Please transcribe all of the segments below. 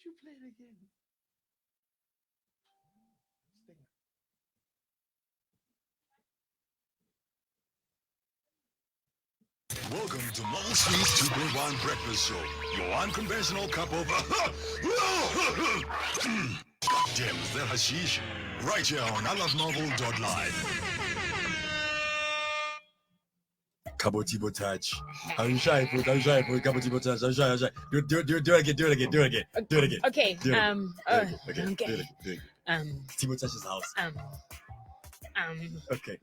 did you play it again? Welcome to Mall Street's 2.1 Breakfast Show, your unconventional cup of gems that hashish, right here on ilovemarvel.live. Kabotibo touch. I'm shy, put Kabotibo touch. I'm shy. Do it again. Okay. Okay. Tibo touch's house. Okay.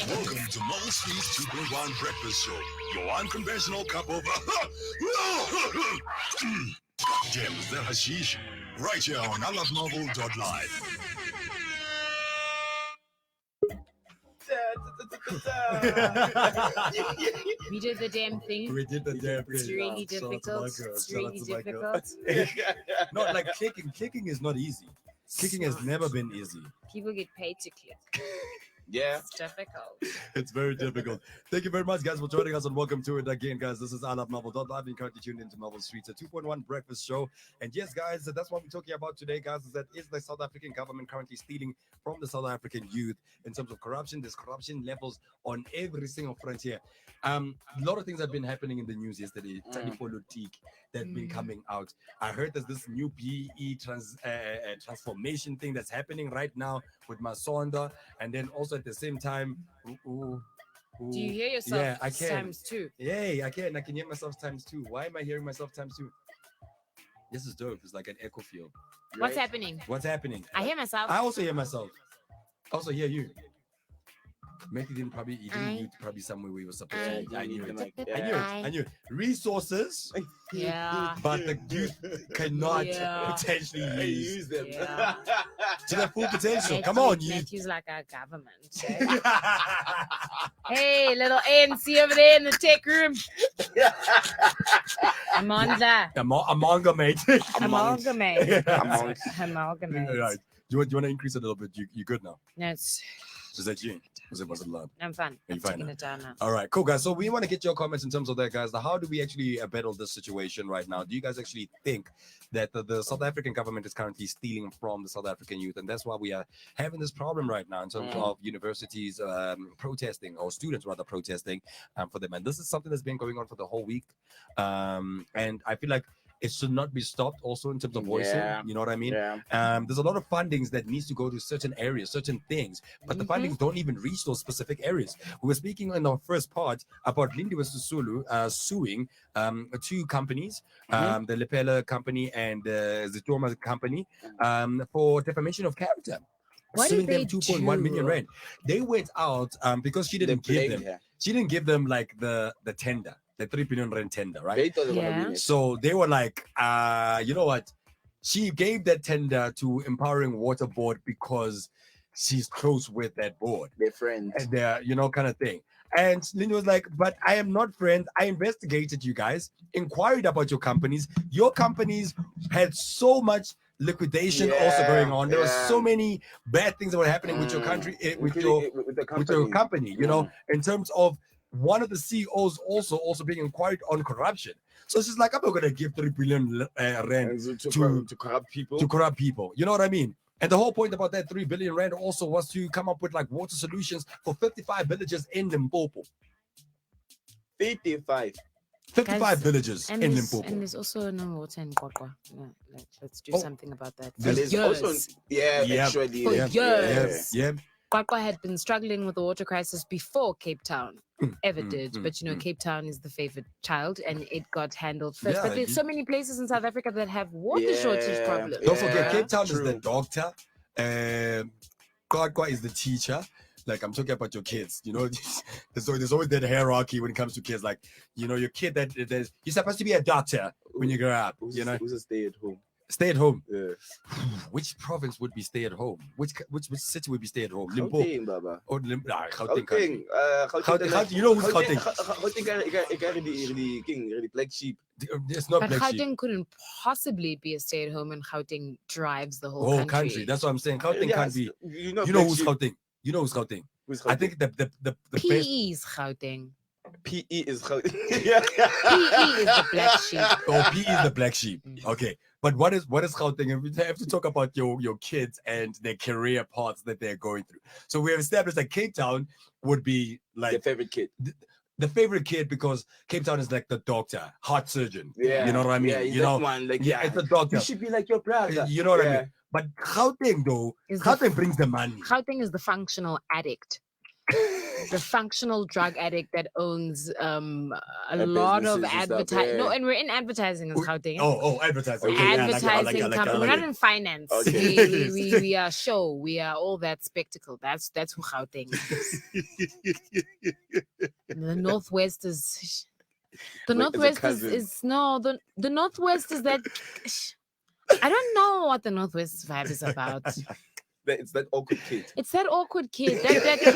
Welcome to Mall Street's 2.1 Breakfast Show, your unconventional cup of gems that hashish, right here on ilovemarvel.live. We did the damn thing. We did the damn thing. It's really difficult. It's really difficult. Not like clicking. Clicking is not easy. Kicking has never been easy. People get paid to click. Yeah. It's difficult. It's very difficult. Thank you very much, guys, for joining us, and welcome to it again, guys. This is ilovemarvel.live. You're currently tuned into Melville Street's a 2.1 breakfast show. And yes, guys, that's what we're talking about today, guys, is that is the South African government currently stealing from the South African youth in terms of corruption. There's corruption levels on every single frontier. A lot of things have been happening in the news yesterday. Politique that's been coming out. I heard there's this new PE transformation thing that's happening right now with Masonda, and then also at the same time, do you hear yourself? Yeah, I can. Times two. Yay, I can hear myself times two. Why am I hearing myself times two? This is dope. It's like an echo field. Right? What's happening? I hear myself. I also hear myself. I also hear you. Maybe didn't probably somewhere we were supposed to be. I knew it. Resources. Yeah. But the youth cannot potentially use them to their full potential. Come on, youth. Matthew's like our government. Hey, little ANC over there in the tech room. Amanda. Amalgamate. Amalgamate. Right. Do you want to increase a little bit? You good now? No, it's... Is that you? Was it loud? I'm fine. I'm taking it down now. All right, cool, guys. So we want to get your comments in terms of that, guys. How do we actually battle this situation right now? Do you guys actually think that the South African government is currently stealing from the South African youth, and that's why we are having this problem right now in terms of universities protesting, or students rather protesting for them? And this is something that's been going on for the whole week, and I feel like it should not be stopped also in terms of voicing, you know what I mean? There's a lot of fundings that needs to go to certain areas, certain things, but the fundings don't even reach those specific areas. We were speaking in our first part about LINDIWE suing two companies, the Lepela company and the Zitoma company, for defamation of character. What suing did them they 2.1 do? million rand. They went out because she didn't give them like the tender. The 3 billion rand tender, right? So they were like, you know what? She gave that tender to Empowering Water Board because she's close with that board. They're friends. And they're, kind of thing. And Linda was like, but I am not friends. I investigated you guys, inquired about your companies. Your companies had so much liquidation also going on. There were so many bad things that were happening with your country, with your company, in terms of one of the CEOs also being inquired on corruption. So it's just like, I'm not going to give 3 billion rand to corrupt people. To corrupt people. You know what I mean? And the whole point about that 3 billion rand also was to come up with like water solutions for 55 villages in Limpopo. 55 villages in Limpopo. And there's also no water in Kwakwa. Yeah, let's do something about that. There's also, years. Kwakwa had been struggling with the water crisis before Cape Town ever did. But, Cape Town is the favorite child and it got handled first. But there's so many places in South Africa that have water shortage problems. Don't forget, Cape Town is the doctor. Kwakwa is the teacher. Like, I'm talking about your kids, there's always that hierarchy when it comes to kids. Like, your kid you're supposed to be a doctor when you grow up. Who's a stay-at-home? Stay at home. Yeah. Which province would be stay at home? Which city would be stay at home? Gauteng, Baba. Or Gauteng. You know who's Gauteng? Gauteng, black sheep. It's not but black Gauteng sheep. couldn't possibly be a stay at home, and Gauteng drives the whole country. That's what I'm saying. Gauteng can't be. You know who's Gauteng? You know who's Gauteng? I think the PE is Gauteng. PE is Gauteng. PE is the black sheep. Oh, PE is the black sheep. Okay. But what is Gauteng? And we have to talk about your kids and their career paths that they're going through. So we have established that Cape Town would be like Your favorite kid. the favorite kid because Cape Town is like the doctor, heart surgeon. Yeah. You know what I mean? Yeah, he's you know, that one. Like, yeah, it's the doctor. You should be like your brother. You know what I mean? But Gauteng though, Gauteng brings the money. Gauteng is the functional addict. The functional drug addict that owns a lot of advertising. No, and we're in advertising as Gauteng. Oh, advertising. Okay, advertising company. We're not in finance. Okay. We are show. We are all that spectacle. That's who Gauteng is. The Northwest is. The Northwest is no. The Northwest is that. I don't know what the Northwest vibe is about. It's that awkward kid. It's that awkward kid. That kid.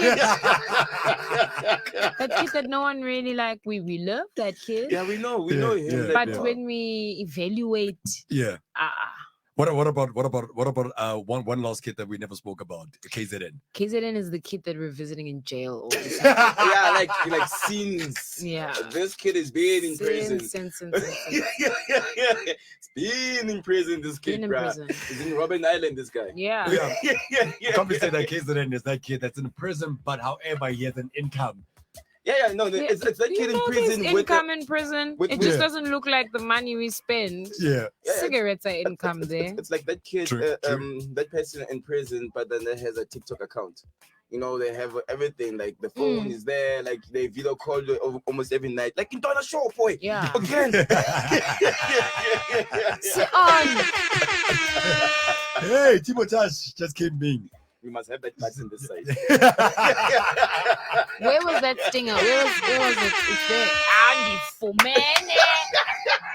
That kid that no one really like. We love that kid. Yeah, we know him. Yeah, But when we evaluate, What about one last kid that we never spoke about? KZN. KZN is the kid that we're visiting in jail all the time. Yeah, like scenes. Yeah. This kid is being in prison. Since. He's been in prison, this kid, in bruh. prison. He's in Robben Island, this guy. Yeah. Can't be saying that KZN is that kid that's in prison, but however he has an income. It's that kid in prison with income in prison. It just doesn't look like the money we spend. Yeah. Cigarettes are income there. It's like that kid, True. that person in prison, but then they has a TikTok account. You know, they have everything. Like the phone is there. Like they video call you almost every night. Like in Donna Show, boy. Yeah. Again. Sit on. Hey, Timo Tash just came in. We must have that button this side. Where was that stinger? Where was it? It's there.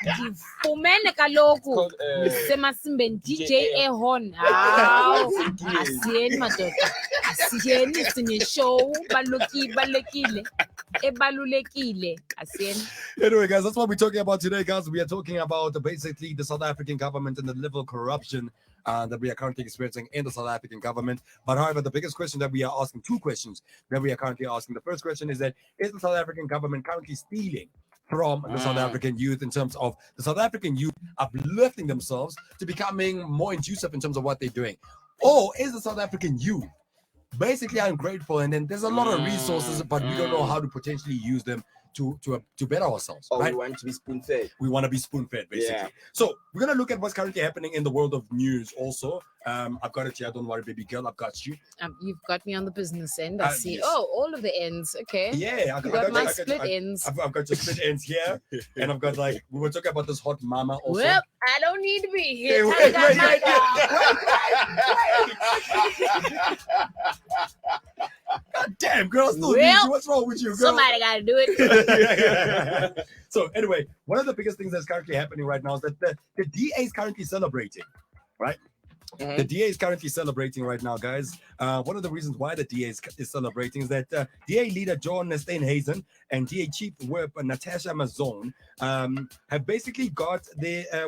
Ngifumene kaloku. Semasimben DJ Ehon. Asiyeni madoda. Asiyeni sinye show balulekile. Ebalulekile. Asiyeni. Anyway, guys, that's what we're talking about today, guys. We are talking about basically the South African government and the level of corruption that we are currently experiencing in the South African government. But however, the biggest question that we are asking, two questions that we are currently asking. The first question is that, is the South African government currently stealing from the South African youth in terms of the South African youth uplifting themselves to becoming more inclusive in terms of what they're doing? Or is the South African youth basically ungrateful, and then there's a lot of resources, but we don't know how to potentially use them to better ourselves? Right? We want to be spoon-fed. We want to be spoon-fed, basically. Yeah. So we're gonna look at what's currently happening in the world of news. Also, I've got it here. Don't worry, baby girl. I've got you. You've got me on the business end. I see. Yes. Oh, all of the ends. Okay. Yeah, You got my split ends. I've got your split ends here, and I've got we were talking about this hot mama also. Well, I don't need to be here. Hey, wait. God damn, girl, still need you. What's wrong with you, girl? Somebody got to do it. So anyway, one of the biggest things that's currently happening right now is that the DA is currently celebrating, right? Mm-hmm. The DA is currently celebrating right now, guys. One of the reasons why the DA is celebrating is that DA leader John Steenhuisen and DA chief whip Natasha Mazone have basically got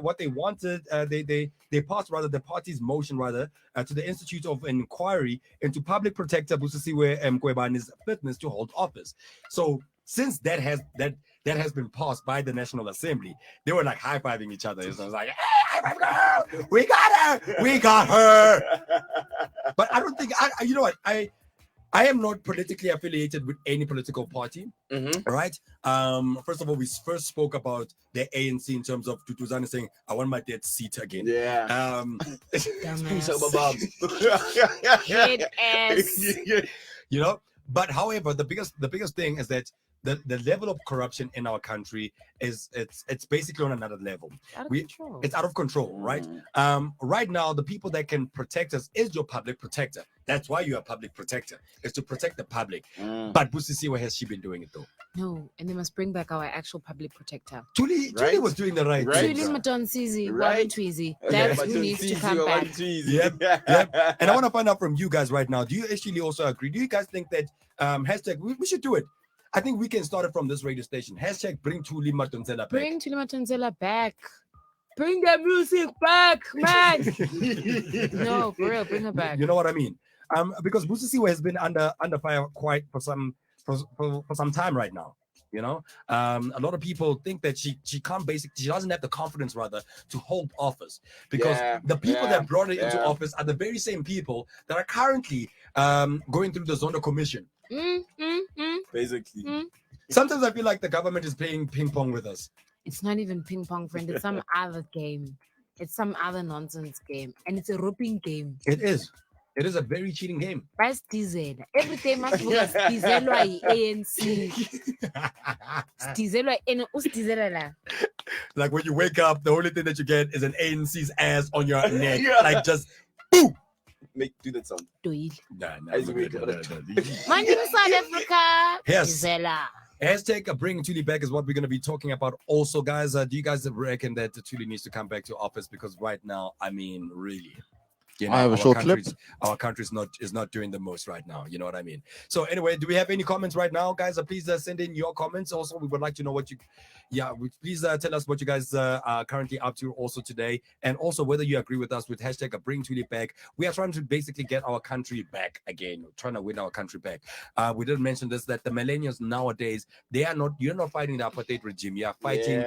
what they wanted. They passed the party's motion to the Institute of Inquiry into Public Protector Busisiwe Mqwebane's fitness to hold office. So since that has been passed by the National Assembly, they were like high-fiving each other. So it was like, hey, high-five girl! We got her! But I don't think, you know what, I am not politically affiliated with any political party, right? First of all, we first spoke about the ANC in terms of Tutuzane saying, I want my dad's seat again. Yeah. Head ass. You know, but however, the biggest thing is that the level of corruption in our country it's basically on another level. It's out of control, right? Right now, the people that can protect us is your public protector. That's why you're a public protector, is to protect the public. But Busisiwe, has she been doing it though? No, and they must bring back our actual public protector. Julie was doing the right thing. Julie Matonsizi, Right. Tweezy. That's who needs to come back. Yep. And I want to find out from you guys right now. Do you actually also agree? Do you guys think that hashtag we should do it? I think we can start it from this radio station. Hashtag bring Thuli Madonsela back. Bring Thuli Madonsela back. Bring the music back, man. No, for real, bring her back. You know what I mean? Because Busisiwe has been under fire quite for some time right now. You know, a lot of people think that she can't she doesn't have the confidence rather to hold office because the people that brought her into office are the very same people that are currently going through the Zondo Commission. Basically. Sometimes I feel like the government is playing ping pong with us. It's not even ping pong, friend. It's some other game. It's some other nonsense game, and it's a roping game. It is. It is a very cheating game. Every day must be ANC. Like when you wake up, the only thing that you get is an ANC's ass on your neck. Like just boom. Do that sound. Nah, Man, in South Africa. Yes. Hashtag bring Thuli back is what we're going to be talking about. Also, guys, do you guys reckon that Thuli needs to come back to office? Because right now, I mean, really. You know, I have a short clip. Our country is not doing the most right now. You know what I mean? So anyway, do we have any comments right now, guys? Please send in your comments. Also, we would like to know what you, please tell us what you guys are currently up to also today, and also whether you agree with us with hashtag bring Thuli back. We are trying to basically get our country back again. We're trying to win our country back. We didn't mention this, that the millennials nowadays, you're not fighting the apartheid regime. You are fighting.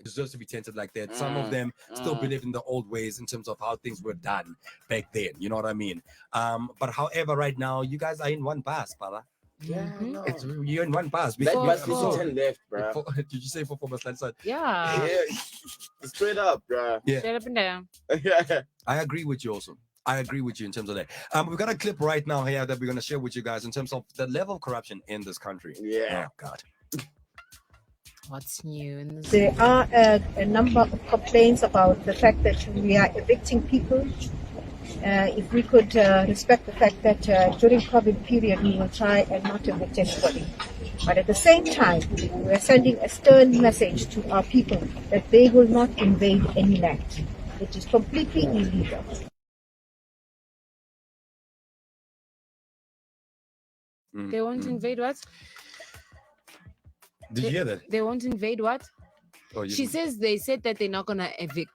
Deserves to be tainted like that. Some of them still believe in the old ways in terms of how things were done back then. You know what I mean? But however, right now, you guys are in one bus, brother. Yeah, no. You're in one bus. That bus is 10 left, bro. Did you say for bus left side? Yeah. Straight up, bro. Yeah. Straight up and down. I agree with you also. I agree with you in terms of that. We've got a clip right now here that we're going to share with you guys in terms of the level of corruption in this country. Yeah. Oh, God. What's new in this? There are a number of complaints about the fact that we are evicting people. If we could respect the fact that during COVID period we will try and not evict anybody. But at the same time, we are sending a stern message to our people that they will not invade any land. It is completely illegal. They won't invade what? Did you hear that? They won't invade what? Oh, She says they said that they're not gonna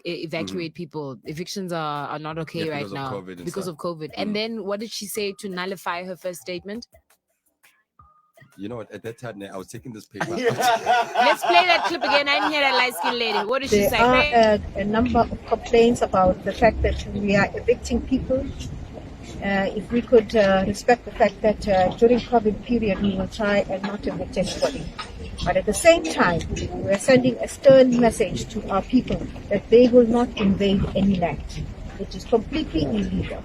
evacuate people. Evictions are not okay right now because of COVID. And then what did she say to nullify her first statement? You know what? At that time, I was taking this paper. Let's play that clip again. I didn't hear that light skinned lady. What did she say? There are a number of complaints about the fact that we are evicting people. If we could respect the fact that during COVID period we will try and not evict anybody. But at the same time, we are sending a stern message to our people that they will not invade any land. It is completely illegal.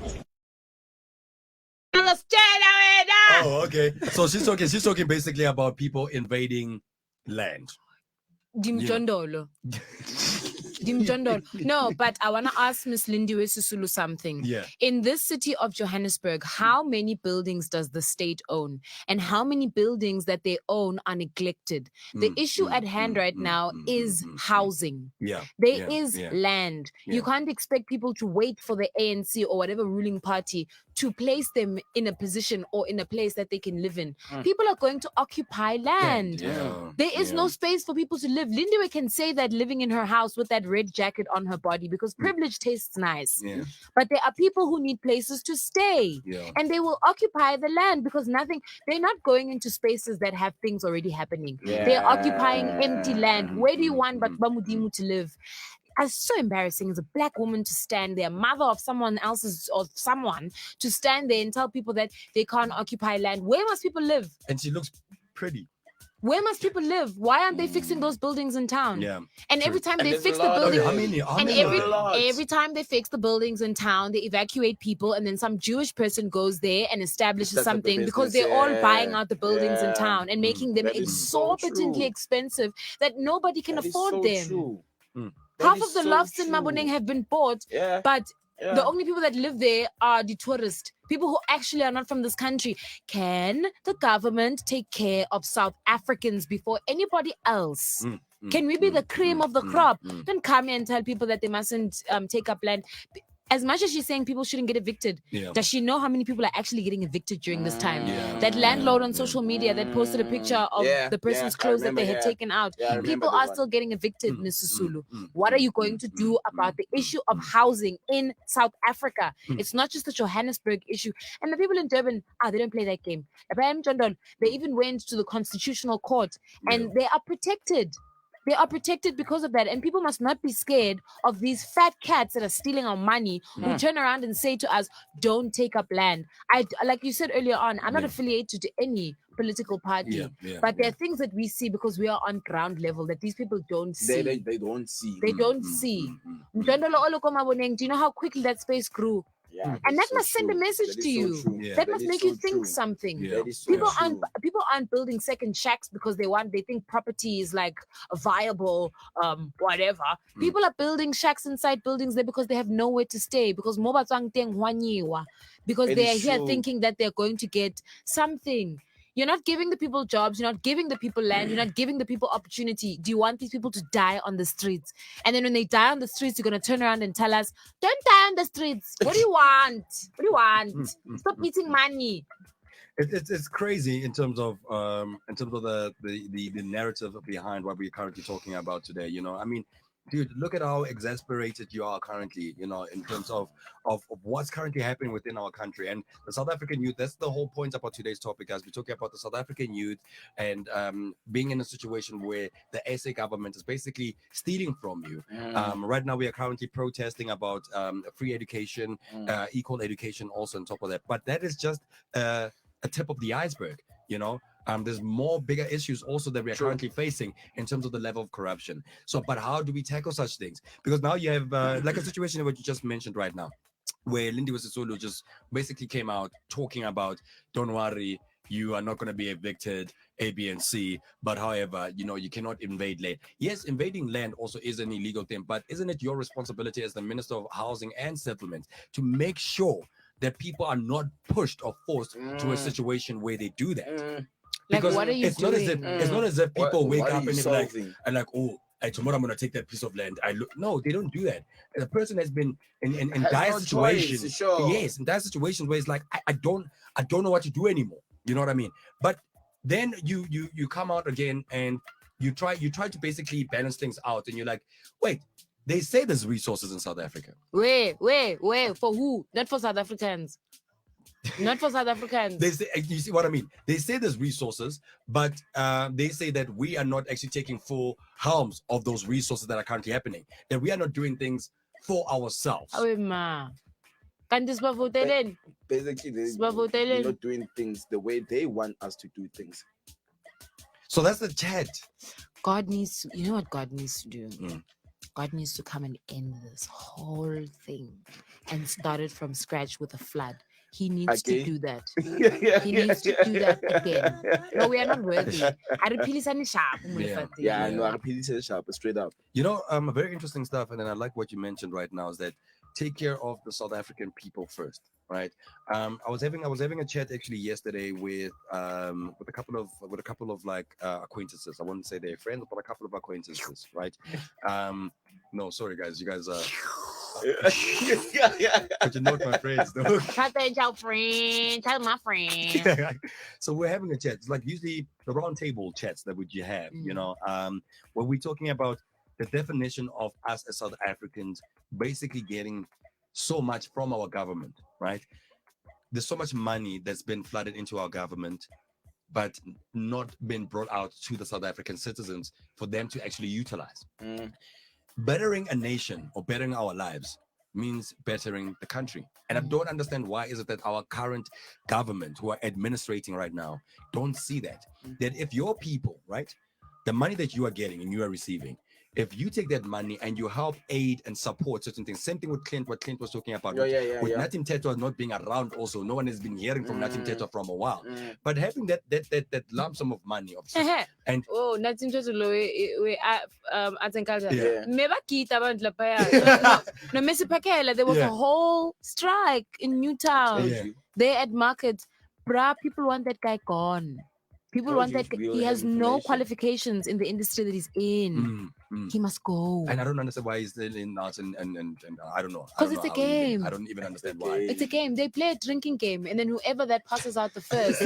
Oh, okay. So she's talking basically about people invading land. Dimjondolo. No, but I want to ask Miss LINDIWE Sisulu something. Yeah. In this city of Johannesburg, how many buildings does the state own? And how many buildings that they own are neglected? The issue at hand right now is housing. Yeah. There is land. Yeah. You can't expect people to wait for the ANC or whatever ruling party to place them in a position or in a place that they can live in. People are going to occupy land. There is no space for people to live. LINDIWE can say that living in her house with that red jacket on her body because privilege tastes nice. But there are people who need places to stay. And they will occupy the land because they're not going into spaces that have things already happening. They're occupying empty land. Where do you want Bamudimu to live? It's so embarrassing as a black woman to stand there, mother of someone else's or someone, to stand there and tell people that they can't occupy land. Where must people live? And she looks pretty. Where must people live? Why aren't they fixing those buildings in town? And every time they fix the building, every time they fix the buildings in town, they evacuate people, and then some Jewish person goes there and establishes something because they're all buying out the buildings in town and making them exorbitantly expensive that nobody can afford them. Half of the lofts in Maboneng have been bought, but the only people that live there are the tourists, people who actually are not from this country. Can the government take care of South Africans before anybody else? Can we be the cream of the crop? Don't come here and tell people that they mustn't take up land. as much as she's saying people shouldn't get evicted, does she know how many people are actually getting evicted during this time? That landlord on social media that posted a picture of the person's clothes that they had taken out. People are still getting evicted, Mrs. Sulu. What are you going to do about the issue of housing in South Africa? It's not just the Johannesburg issue. And the people in Durban, they don't play that game. They even went to the Constitutional Court and they are protected. They are protected because of that. And people must not be scared of these fat cats that are stealing our money who turn around and say to us, don't take up land. Like you said earlier on, I'm not affiliated to any political party. But there are things that we see because we are on ground level that these people don't see. They don't see. They don't see. Do you know how quickly that space grew? And that must send a message to you. That must make you think something. People aren't building second shacks because they think property is like a viable whatever. People are building shacks inside buildings there because they have nowhere to stay, because they are here thinking that they're going to get something. You're not giving the people jobs. You're not giving the people land. You're not giving the people opportunity. Do you want these people to die on the streets? And then when they die on the streets, you're going to turn around and tell us, don't die on the streets. What do you want? What do you want? Stop eating money. It's crazy in terms of the narrative behind what we're currently talking about today. You know, I mean, dude, look at how exasperated you are currently, you know, in terms of what's currently happening within our country. And the South African youth, that's the whole point about today's topic, guys. We're talking about the South African youth and being in a situation where the SA government is basically stealing from you. Right now, we are currently protesting about free education, equal education also on top of that. But that is just a tip of the iceberg, you know. There's more bigger issues also that we are currently facing in terms of the level of corruption. So, but how do we tackle such things? Because now you have like a situation what you just mentioned right now, where LINDIWE just basically came out talking about, don't worry, you are not going to be evicted, A, B, and C. But however, you know, you cannot invade land. Yes, invading land also is an illegal thing, but isn't it your responsibility as the Minister of Housing and Settlement to make sure that people are not pushed or forced to a situation where they do that? Because like, what are you doing? It's not as if people wake up and they're like, oh, tomorrow I'm gonna take that piece of land. No, they don't do that. The person has been in dire situations. Yes, in dire situations where it's like I don't know what to do anymore. You know what I mean? But then you come out again and you try to basically balance things out, and you're like, wait, they say there's resources in South Africa. Wait, for who? Not for South Africans. Not for South Africans. They say, you see what I mean? They say there's resources, but they say that we are not actually taking full helms of those resources that are currently happening. That we are not doing things for ourselves. Basically, they're not doing things the way they want us to do things. So that's the chat. God needs to, you know what God needs to do? God needs to come and end this whole thing and start it from scratch with a flood. He needs to do that. He needs to do that again. No, we are not worthy. Yeah, no, I repeat sharp, straight up. You know, very interesting stuff, and then I like what you mentioned right now is that take care of the South African people first, right? I was having a chat actually yesterday with a couple of like acquaintances. I wouldn't say they're friends, but a couple of acquaintances, right? No, sorry guys, you guys but you know my friends though. Tell my friend. So we're having a chat. It's like usually the round table chats that would you have, you know, where we're talking about the definition of us as South Africans basically getting so much from our government, right? There's so much money that's been flooded into our government, but not been brought out to the South African citizens for them to actually utilize. Bettering a nation or bettering our lives means bettering the country. And I don't understand why is it that our current government who are administrating right now don't see that. That if your people, right, the money that you are getting and you are receiving, if you take that money and you help aid and support certain things, same thing with Clint, what Clint was talking about with Natim Tetwa not being around also, no one has been hearing from Natim Tetwa from a while. But having that lump sum of money and Natim Tetwa there was a whole strike in Newtown. They at market, people want that guy gone. People want that. He has no qualifications in the industry that he's in. He must go. And I don't understand why he's still in arts and I don't know. 'Cause it's a game. I don't even understand why. It's a game. They play a drinking game, and then whoever that passes out the first.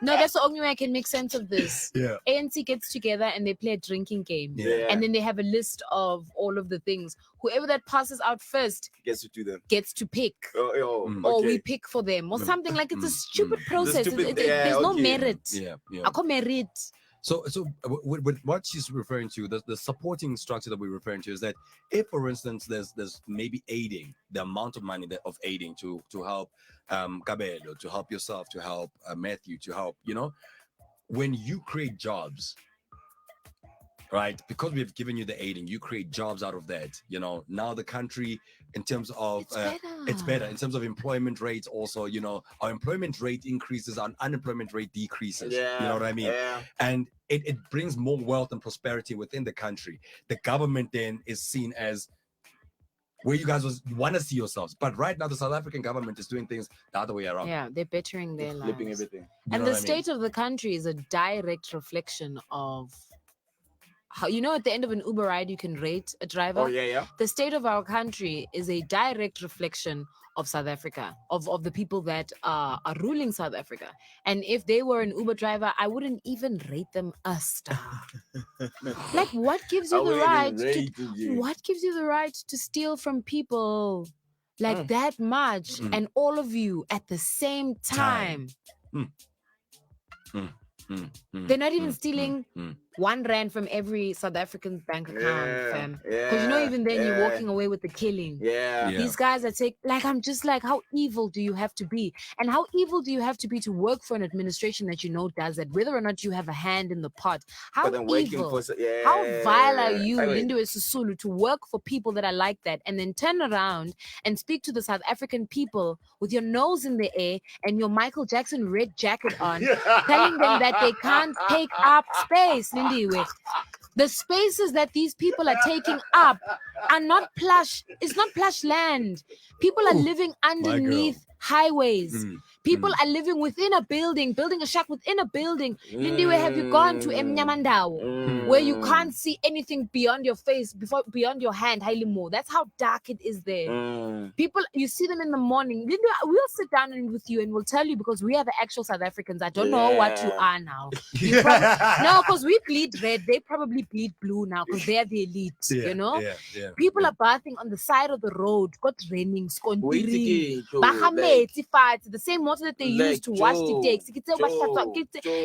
No, that's the only way I can make sense of this. Yeah. ANC gets together and they play a drinking game. Yeah. And then they have a list of all of the things. Whoever that passes out first Gets to do them. gets to pick. Or we pick for them or something. Like it's a stupid process. There's no merit. Yeah. I call merit. So with what she's referring to, the supporting structure that we're referring to is that if, for instance, there's maybe aiding, the amount of money of aiding to help Kabelo, to help yourself, to help Matthew, to help, when you create jobs, right? Because we've given you the aiding, you create jobs out of that. Now the country, in terms of it's better in terms of employment rates. Also, our employment rate increases, our unemployment rate decreases. Yeah. You know what I mean? Yeah. And it brings more wealth and prosperity within the country. The government then is seen as where you guys want to see yourselves. But right now, the South African government is doing things the other way around. Yeah, they're bettering their lives. Flipping everything. And the state of the country is a direct reflection of how, at the end of an Uber ride, you can rate a driver. Oh, yeah. The state of our country is a direct reflection of South Africa, of the people that are ruling South Africa. And if they were an Uber driver, I wouldn't even rate them a star. Like, what gives you the right what gives you the right to steal from people like that much and all of you at the same time? They're not even stealing 1 rand from every South African bank account, fam. Because even then you're walking away with the killing. Yeah. These guys are I'm just like, how evil do you have to be? And how evil do you have to be to work for an administration that does that, whether or not you have a hand in the pot? How evil, how vile are you, LINDIWE Sisulu, to work for people that are like that and then turn around and speak to the South African people with your nose in the air and your Michael Jackson red jacket on, telling them that they can't take up space, LINDIWE. The spaces that these people are taking up are not plush. It's not plush land. People are living underneath highways. People are living within a building, building a shack within a building. LINDIWE, have you gone to Emnyamandao, where you can't see anything beyond your face, beyond your hand? That's how dark it is there. People, you see them in the morning. LINDIWE, we'll sit down with you and we'll tell you, because we are the actual South Africans. I don't know what you are now. No, because we bleed red. They probably bleed blue now because they're the elite. People are bathing on the side of the road. Got raining, the same water that they use to wash the takes.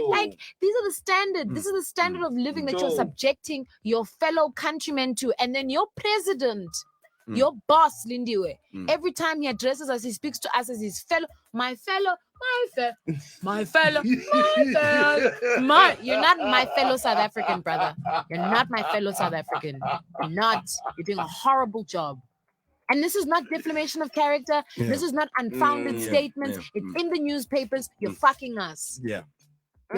Like, these are the standard. This is the standard of living that you're subjecting your fellow countrymen to. And then your president, your boss, LINDIWE, every time he addresses us, he speaks to us as his fellow, my fellow. You're not my fellow South African, brother. You're not my fellow South African. You're not. You're doing a horrible job. And this is not defamation of character. This is not unfounded statements. It's in the newspapers. You're fucking us. You're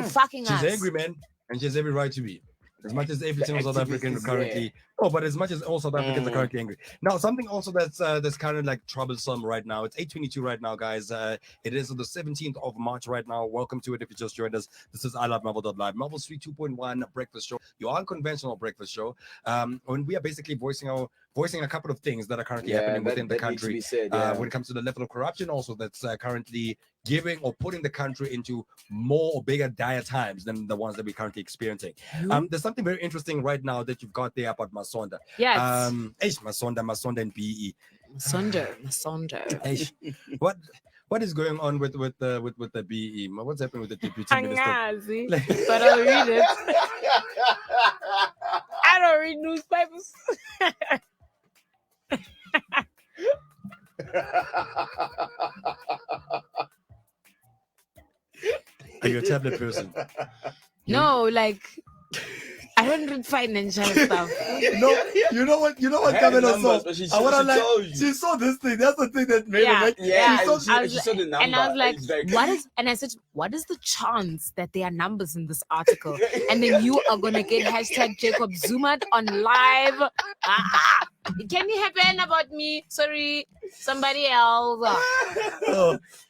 fucking us. She's angry, man. And she has every right to be. As much as every single South African currently, but as much as all South Africans are currently angry. Now, something also that's kind of like troublesome right now. It's 8:22 right now, guys. It is the 17th of March right now. Welcome to it. If you just joined us, this is I Love Melville.live, Melville Street 2.1 breakfast show, your unconventional breakfast show. When we are basically voicing a couple of things that are currently happening within the country. When it comes to the level of corruption, also that's currently giving or putting the country into more or bigger dire times than the ones that we're currently experiencing. There's something very interesting right now that you've got there about Masonda. Yes. Masonda and BE. Masonda. What is going on with the BE? What's happening with the deputy minister? But I'll read it. I don't read newspapers. Are you a tablet person? No, like I don't read financial stuff. No, you know what Kabelo saw? She saw this thing. That's the thing that made her she saw the number. And I was like, what is? And I said, what is the chance that there are numbers in this article? And then you are gonna get #Jacob Zuma on live. Can you happen about me? Sorry, somebody else.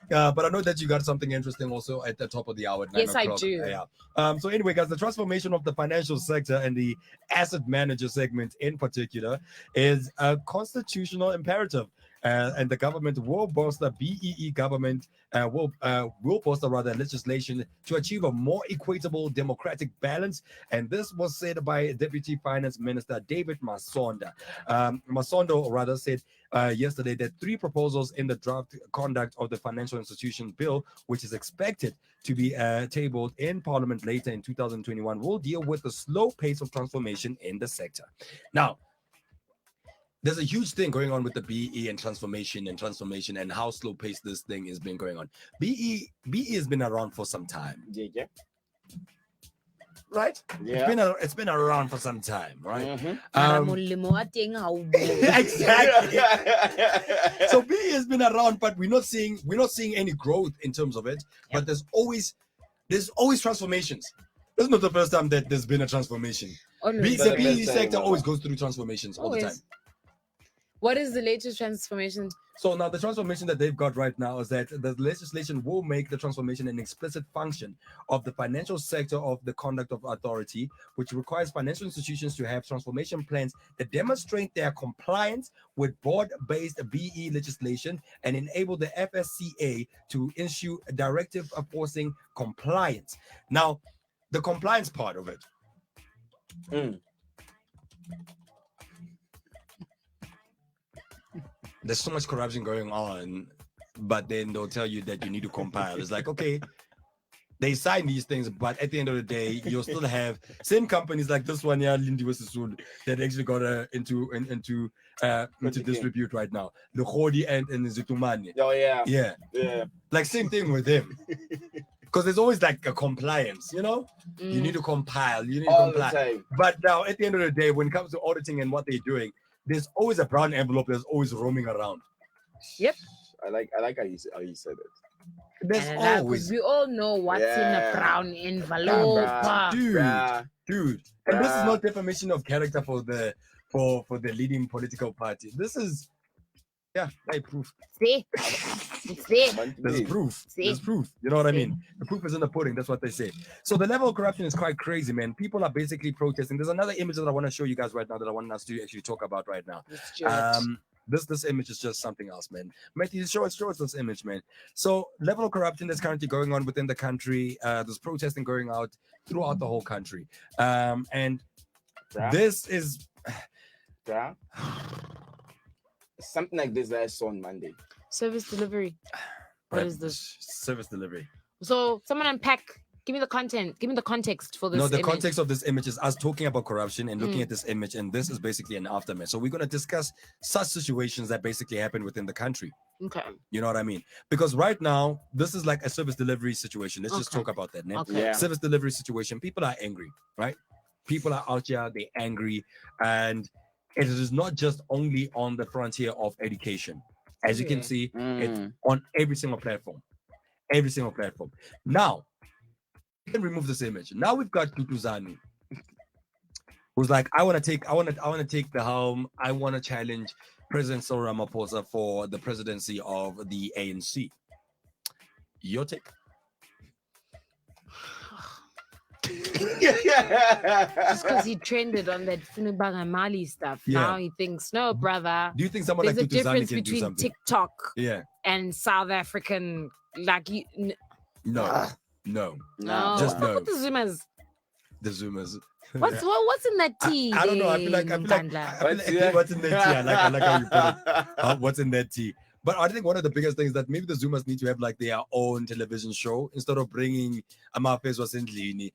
But I know that you got something interesting also at the top of the hour. At 9 Yes, I o'clock. do. Yeah. So anyway, guys, the transformation of the financial sector and the asset manager segment in particular is a constitutional imperative. And the government will bolster BEE government will bolster rather legislation to achieve a more equitable democratic balance. And this was said by Deputy Finance Minister David Masonda. Masondo rather said yesterday that 3 proposals in the draft conduct of the financial institution bill, which is expected to be tabled in Parliament later in 2021, will deal with the slow pace of transformation in the sector. Now, there's a huge thing going on with the BE and transformation and how slow paced this thing has been going on. BE has been around for some time. Yeah. Right? Yeah. It's been around for some time, right? Exactly. So BE has been around, but we're not seeing any growth in terms of it. But there's always transformations. This is not the first time that there's been a transformation. The BE sector always goes through transformations all the time. What is the latest transformation? So now the transformation that they've got right now is that the legislation will make the transformation an explicit function of the financial sector of the conduct of authority, which requires financial institutions to have transformation plans that demonstrate their compliance with board-based BE legislation and enable the FSCA to issue a directive enforcing compliance. Now, the compliance part of it. There's so much corruption going on, but then they'll tell you that you need to compile. It's like, okay, they sign these things, but at the end of the day, you'll still have same companies like this one here, LINDIWE, that actually got into distribute right now. Lukhodi and Zitumani. Oh yeah. Yeah. Like same thing with him. Because there's always like a compliance, you know? You need to compile, you need to comply. But now at the end of the day, when it comes to auditing and what they're doing, there's always a brown envelope that's always roaming around. Yep. I like how you said it. There's always. We all know what's in a brown envelope. Dude. And this is not defamation of character for the leading political party. This is proof. See? There's proof. There's proof. You know what I mean? The proof is in the pudding. That's what they say. So the level of corruption is quite crazy, man. People are basically protesting. There's another image that I want to show you guys right now that I want us to actually talk about right now. This image is just something else, man. Matthew, show us this image, man. So level of corruption that's currently going on within the country. There's protesting going out throughout the whole country. And this is something like this that I saw on Monday. Service delivery. What is this? Service delivery. So someone unpack. Give me the content. Give me the context for this. No, the image. context of this image is us talking about corruption and looking at this image, and this is basically an aftermath. So we're going to discuss such situations that basically happen within the country. Okay. You know what I mean? Because right now, this is like a service delivery situation. Let's just talk about that, man. Okay. Yeah. Service delivery situation. People are angry, right? People are out here, they're angry, and it is not just only on the frontier of education. As you can see, it's on every single platform. Every single platform. Now, you can remove this image. Now we've got Tutuzani, who's like, I want to take the helm. I want to challenge President Cyril Ramaphosa for the presidency of the ANC. Your take? Just because he trended on that Funubanga Mali stuff. Yeah. Now he thinks, no, brother. Do you think someone There's like a Tutuzani difference can do between something? TikTok Yeah. and South African, like you. No. No. Just no. What the Zoomers? The Zoomers. What's in that tea? I don't know. I feel like what's in that tea? I like how you put it. What's in that tea? But I think one of the biggest things that maybe the Zoomers need to have like their own television show instead of bringing Amapes Wasendlini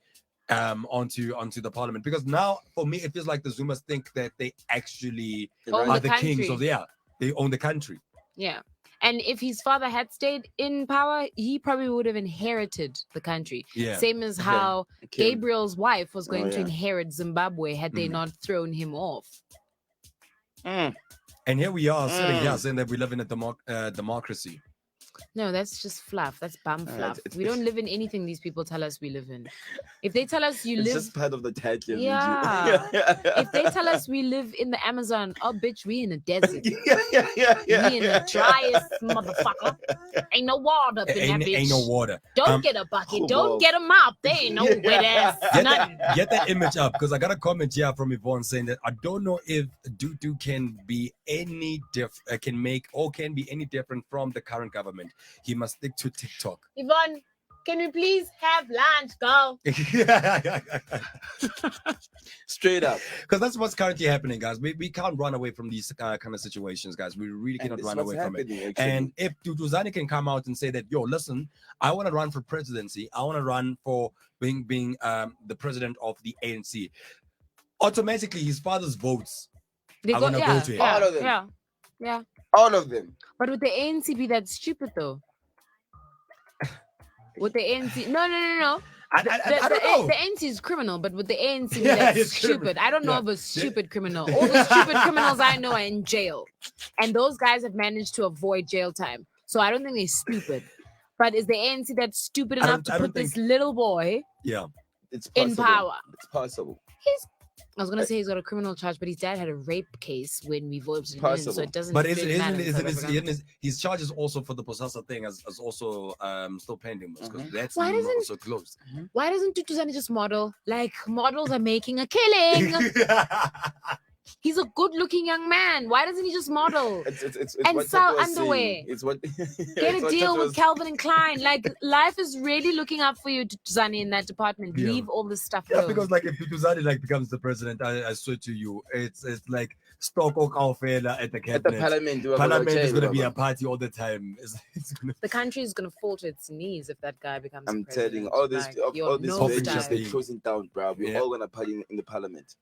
onto the parliament, because now for me it feels like the Zoomers think that they actually are the kings of they own the country. Yeah. And if his father had stayed in power, he probably would have inherited the country. Yeah. Same as how Gabriel's wife was going to inherit Zimbabwe had they not thrown him off. And here we are sitting here saying that we live in a democracy. No, that's just fluff. That's bum fluff. it's- We don't live in anything these people tell us we live in. If they tell us you It's live, just part of the title. Yeah. if they tell us we live in the Amazon, oh bitch, we in a desert. We in the driest motherfucker. Ain't no water up in that bitch. Ain't no water. Don't get a bucket. oh, Don't wow. get a mop. There ain't no wet ass. Nothing. Get that image up, because I got a comment here from Yvonne saying that I don't know if doo can be any can be any different from the current government. He must stick to TikTok. Yvonne, can we please have lunch, girl? Straight up. Because that's what's currently happening, guys. We can't run away from these kind of situations, guys. We really cannot run away from it. Actually. And if Duduzane can come out and say that, yo, listen, I want to run for presidency. I want to run for being the president of the ANC. Automatically, his father's votes They are going to go to him. All of them. Yeah. All of them. But would the ANC be that stupid though? Would the ANC? No. I don't know. The ANC is criminal, but would the ANC be Yeah, that it's stupid? criminal. I don't know Yeah. of a stupid criminal. All the stupid criminals I know are in jail, and those guys have managed to avoid jail time. So I don't think they're stupid. But is the ANC that stupid enough to put this little boy It's in possible. power? It's possible. I was gonna say he's got a criminal charge, but his dad had a rape case when we voted him in, so Possible. it doesn't. But really matter in South Africa. his charges also for the possessor thing as also still pending, because that's Why not doesn't- so close. Why doesn't Tutuzani just model? Like models are making a killing. He's a good-looking young man. Why doesn't he just model? It's And what sell Tata was underwear. saying. It's what Get it's a what deal Tata with was- Calvin and Klein. Like life is really looking up for you, Tutuzani, in that department. Yeah. Leave all this stuff Yeah, alone. because like if Duduzane becomes the president, I swear to you, it's like Stoko Kaufela at the at cabinet. the parliament. Parliament is going to be a party all the time. It's gonna, The country is going to fall to its knees if that guy becomes. I'm the president. telling you, all this, Like, you're all this no Hopping vengeance style. style. they're closing down, bro. We're Yeah. all gonna party in the parliament.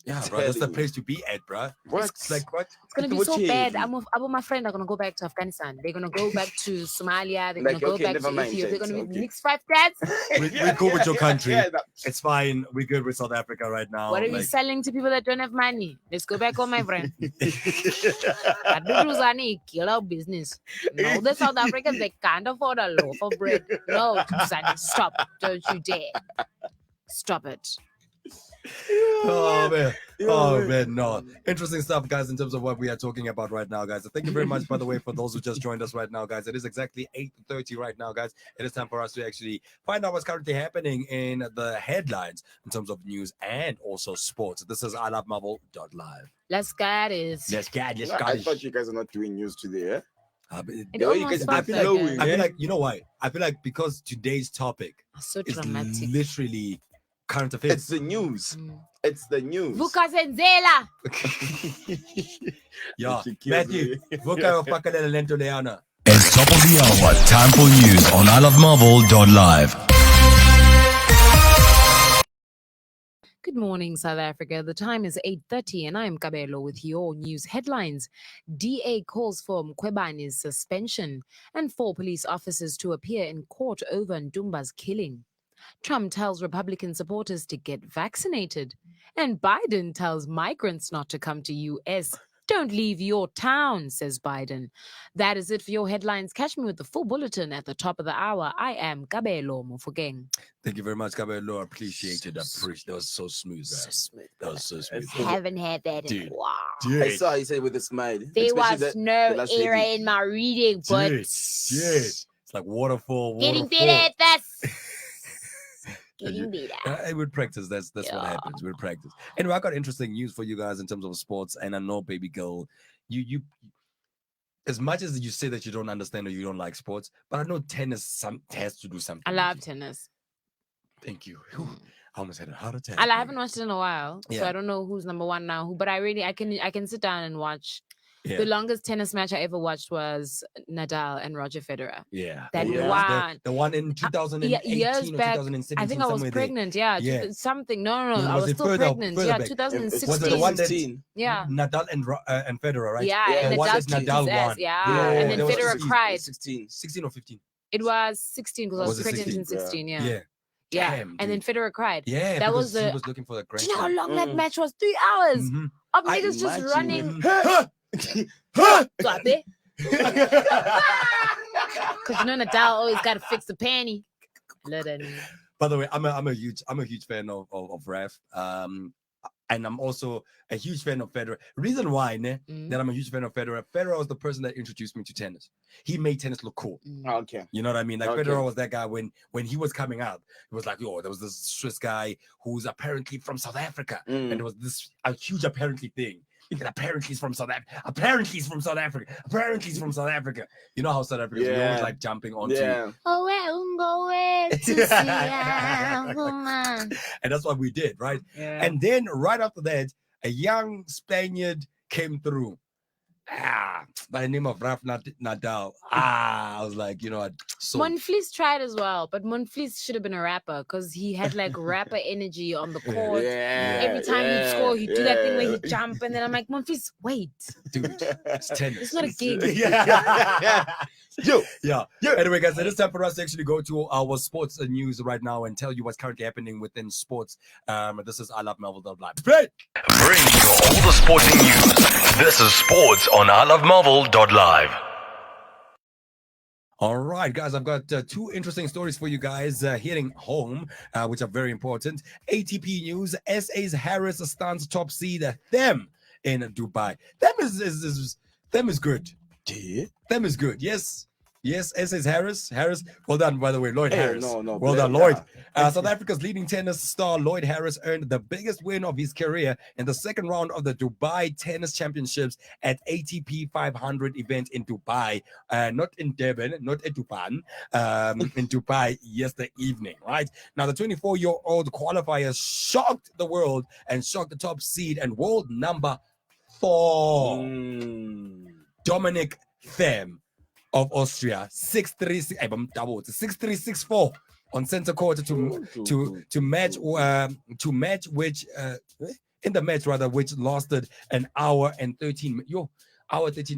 yeah, bro, that's the telling you. place to be at, bro. What? It's like what? It's gonna be What so you bad. hear? I'm my friend are gonna go back to Afghanistan. They're gonna go back to Somalia. They're Like, gonna go okay, back never to mind, Ethiopia. They're James, gonna be okay. mixed five dads. We're good with your country. that- It's fine. We're good with South Africa right now. What are we selling to people that don't have money? Let's go back home, my friend. Zani, kill our business. No, the South Africans, they can't afford a loaf of bread. No, Zani, stop. Don't you dare. Stop it. Oh man. Oh man. man, no. Interesting stuff, guys, in terms of what we are talking about right now, guys. Thank you very much, by the way, for those who just joined us right now, guys. It is exactly 8:30 right now, guys. It is time for us to actually find out what's currently happening in the headlines in terms of news and also sports. This is ILoveMarvel.live. Let's get it. Let's get I thought you guys are not doing news today. Eh? It The way you almost guys felt be like flowing, it. I feel like, you know why? I feel like because today's topic So is dramatic. literally current It's affairs. the news. Mm. It's the news. Vukazenzela. Yeah, She kills Matthew, me. Vuka Pakalela Lento Leana. It's top of the hour. Time for news on ILoveMarvel.live. Good morning, South Africa. The time is 8:30 and I'm Kabelo with your news headlines. DA calls for Mkhwebane's suspension and 4 police officers to appear in court over Ndumba's killing. Trump tells Republican supporters to get vaccinated. And Biden tells migrants not to come to U.S. Don't leave your town, says Biden. That is it for your headlines. Catch me with the full bulletin at the top of the hour. I am Kabelo Mofokeng. Thank you very much, Kabelo. Appreciate it. That was so smooth, So man. smooth. That was so smooth. Haven't had that in a Dude. while. I saw how he said with a smile. There Especially was the no last error heading. in my reading, but Dude. It's like waterfall. getting waterfall. better at this. Getting better. With practice, that's what Yeah. happens. With practice. Anyway, I got interesting news for you guys in terms of sports, and I know, baby girl, you as much as you say that you don't understand or you don't like sports, but I know tennis has to do something. I with love you. tennis. Thank you. Whew. I almost had a heart attack. I man. haven't watched it in a while, so Yeah. I don't know who's number one now. But I can sit down and watch. Yeah. The longest tennis match I ever watched was Nadal and Roger Federer. Yeah. That Yeah. one. The one in 2018 years or back, 2017. I think I was somewhere there. pregnant. Yeah, Yeah. something. No, No, I was was it still further pregnant. back? Yeah, Was it the 2016. one that- 16. Yeah. Nadal and Federer, right? Yeah, Yeah, and the one Nadal that kicked Nadal his ass. won. Yeah, Yeah, and then that was Federer 16. cried. 16. 16 or 15. It was 16 because I Was was it pregnant 16? in 16. Yeah, Yeah. yeah. Damn, And then dude. Federer cried. Yeah, That because was he the- was looking for the Do you know how long grandson. that match was? 3 hours Mhm. of niggas just imagine. running. Gabe. Because Nadal always got to fix the panty. Let her know. By the way, I'm a huge fan of Raf. And I'm also a huge fan of Federer. Reason why that I'm a huge fan of Federer. Federer was the person that introduced me to tennis. He made tennis look cool. Okay. You know what I mean? Like Federer was that guy when he was coming out. It was like, there was this Swiss guy who's apparently from South Africa, and there was this a huge apparently thing. Apparently he's from South Africa. Apparently he's from South Africa. Apparently he's from South Africa. You know how South Africans we always like jumping onto. Yeah. And that's what we did, right? Yeah. And then right after that, a young Spaniard came through. By the name of Raf Nadal. I was like, so Monfils tried as well, but Monfils should have been a rapper because he had like rapper energy on the court. Every time he'd score, he'd do that thing where he'd jump, and then I'm like, Monfils, wait, dude, it's tennis. it's not a gig. Yeah. Anyway, guys, it is time for us to actually go to our sports news right now and tell you what's currently happening within sports. This is I Love Melville Live. Bring you all the sporting news. This is sports on ilovemarvel.live. All right, guys, I've got two interesting stories for you guys heading home, which are very important. ATP news: SA's Harris stands top seed. Them in Dubai. Them is good. Yeah. Them is good. Yes, SA's Harris. Well done, by the way, Lloyd Harris. No. Well done, Lloyd. South Africa's leading tennis star Lloyd Harris earned the biggest win of his career in the second round of the Dubai Tennis Championships at ATP 500 event in Dubai, not in Durban, not in Dubai, in Dubai yesterday evening. Right now, the 24-year-old qualifier shocked the world and shocked the top seed and world number 4, Dominic Thiem of Austria, 6-3, on center court to match which in the match which lasted an hour and 13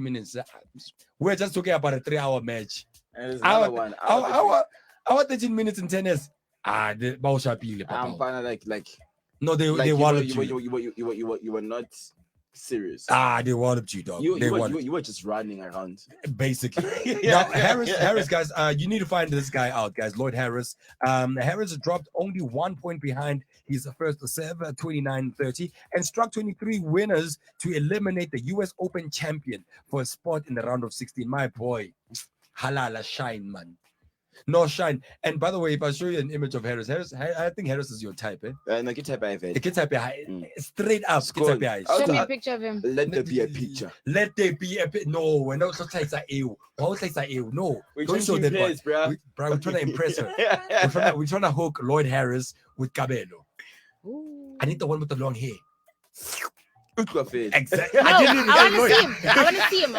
minutes. We're just talking about a 3-hour match. Hour 13 minutes in tennis. The I'm kind of like no, they walloped you. You were not serious. They walloped you, dog. You were just running around. Basically. Now, Harris, guys, you need to find this guy out, guys. Lloyd Harris. Harris dropped only 1 point behind his first serve, 29-30, and struck 23 winners to eliminate the US Open champion for a spot in the round of 16. My boy, halala shine, man. No shine. And by the way, if I show you an image of Harris, I think Harris is your type, eh? No, get type of it. Straight up. Show me a picture of him. Let there be a picture. Let there be a bit. No, we're not trying to ew. No, don't show that one. Bro. We're trying to impress her. We're trying to hook Lloyd Harris with Cabello. Ooh. I need the one with the long hair. Exactly. No, I want to see him.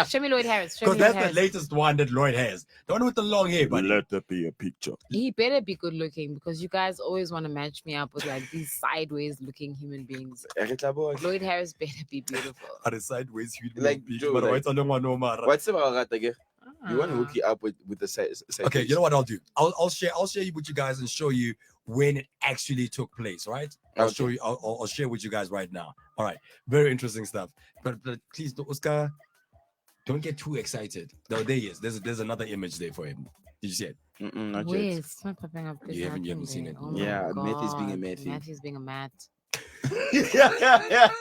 Show me Lloyd Harris. Because that's the latest one that Lloyd has. The one with the long hair, buddy. Let there be a picture. He better be good looking because you guys always want to match me up with like these sideways looking human beings. Lloyd Harris better be beautiful. Are the sideways human Like, beings? Joe, But like- what's on the one, no matter. What's about that again? You want to hook you up with the side. Okay, you know what I'll do? I'll share with you guys and show you when it actually took place, right? I'll Okay. show you. I'll share with you guys right now. All right, very interesting stuff. But please, Oscar, don't get too excited. No, there he is. There's another image there for him. Did you see it? Not Wait, yet. it's not popping up. You haven't seen it. Oh Yeah, my Matthew's being a God. Matthew. Matthew's being a Matt.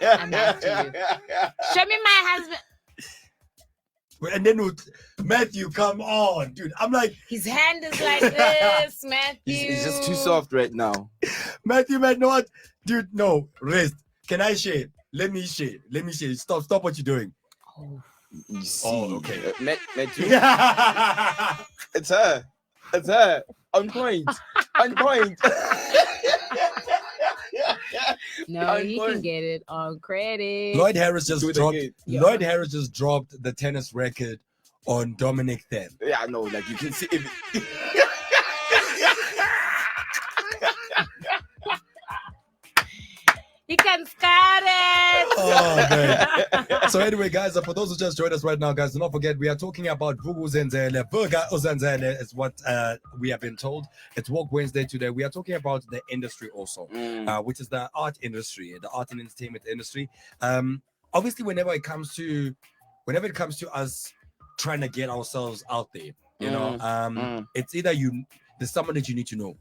I'm Matthew. Show me my husband. And then Matthew, come on, dude. I'm like, His hand is like this, Matthew. He's just too soft right now. Matthew, man, know what? Dude, no, rest. Can I share? Let me share. Stop what you're doing. Oh. You see. Oh, okay. Matthew. It's her. On point. No, he can get it on credit. Lloyd Harris just Do it dropped. again. Yeah. Lloyd Harris just dropped the tennis record on Dominic Thiem. Yeah, no, like you can see it. He can start it. Oh man. So anyway, guys, for those who just joined us right now, guys, do not forget we are talking about Vugu Zenzele. Burger Uzenzele is what we have been told. It's Walk Wednesday today. We are talking about the industry also, which is the art industry, the art and entertainment industry. Obviously, whenever it comes to us trying to get ourselves out there. You know, it's either there's someone that you need to know.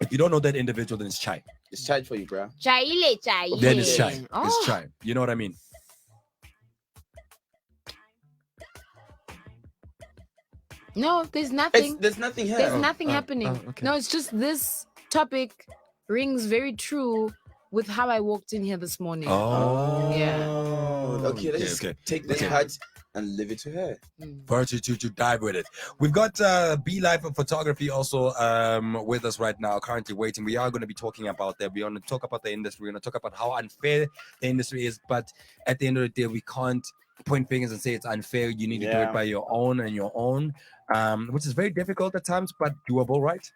If you don't know that individual, then it's chai. It's charged for you, bro. Chaile. Then it's chai. Oh. It's chai. You know what I mean? No, there's nothing. There's nothing here. There's nothing happening. okay. No, it's just this topic rings very true with how I walked in here this morning. Oh, Yeah. Okay, let's just take this part and leave it to her. For to dive with it. We've got B Life of Photography also with us right now, currently waiting. We are going to be talking about that. We're going to talk about the industry. We're going to talk about how unfair the industry is. But at the end of the day, we can't point fingers and say it's unfair. You need to do it by your own, which is very difficult at times, but doable, right?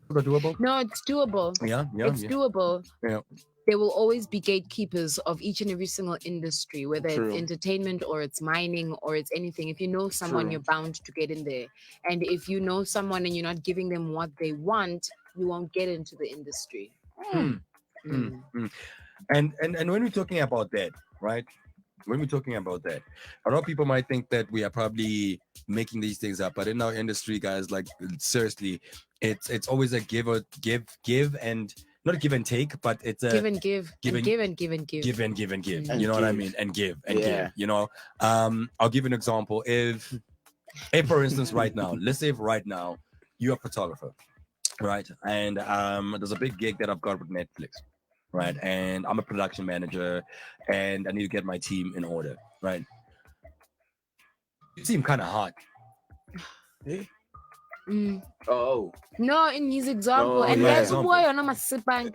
Doable? No, it's doable. It's doable. Yeah. There will always be gatekeepers of each and every single industry, whether True. it's entertainment or it's mining or it's anything. If you know someone, True. you're bound to get in there. And if you know someone and you're not giving them what they want, you won't get into the industry. And when we're talking about that, right? When we're talking about that, a lot of people might think that we are probably making these things up, but in our industry, guys, like seriously, it's always a give and not a give and take, but it's a give and give. Give and give and give and give. give and give and give. And You know what I give. mean? And give and Yeah. give. You know, I'll give you an example. If for instance, right now, let's say if right now you're a photographer, right, and there's a big gig that I've got with Netflix. Right, and I'm a production manager, and I need to get my team in order. Right, you seem kind of hot. Oh. No, in his example, and yeah. that's why I'm not saying.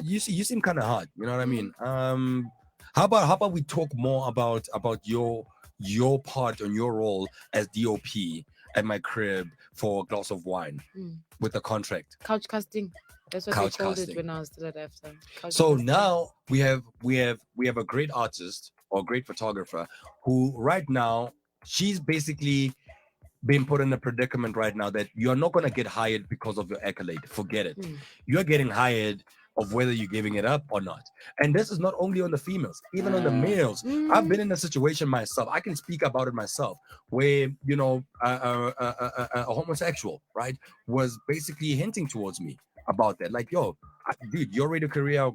You seem kind of hot. You know what I mean? How about we talk more about your part and your role as DOP at my crib for a glass of wine with the contract. Couch casting. That's what Couch they called casting. it when I was still at after. So now we have a great artist or great photographer who right now she's basically been put in a predicament right now that you're not going to get hired because of your accolade. Forget it. You're getting hired of whether you're giving it up or not. And this is not only on the females, even on the males. I've been in a situation myself. I can speak about it myself where, you know, a homosexual, right, was basically hinting towards me about that. Like, yo, dude, your radio career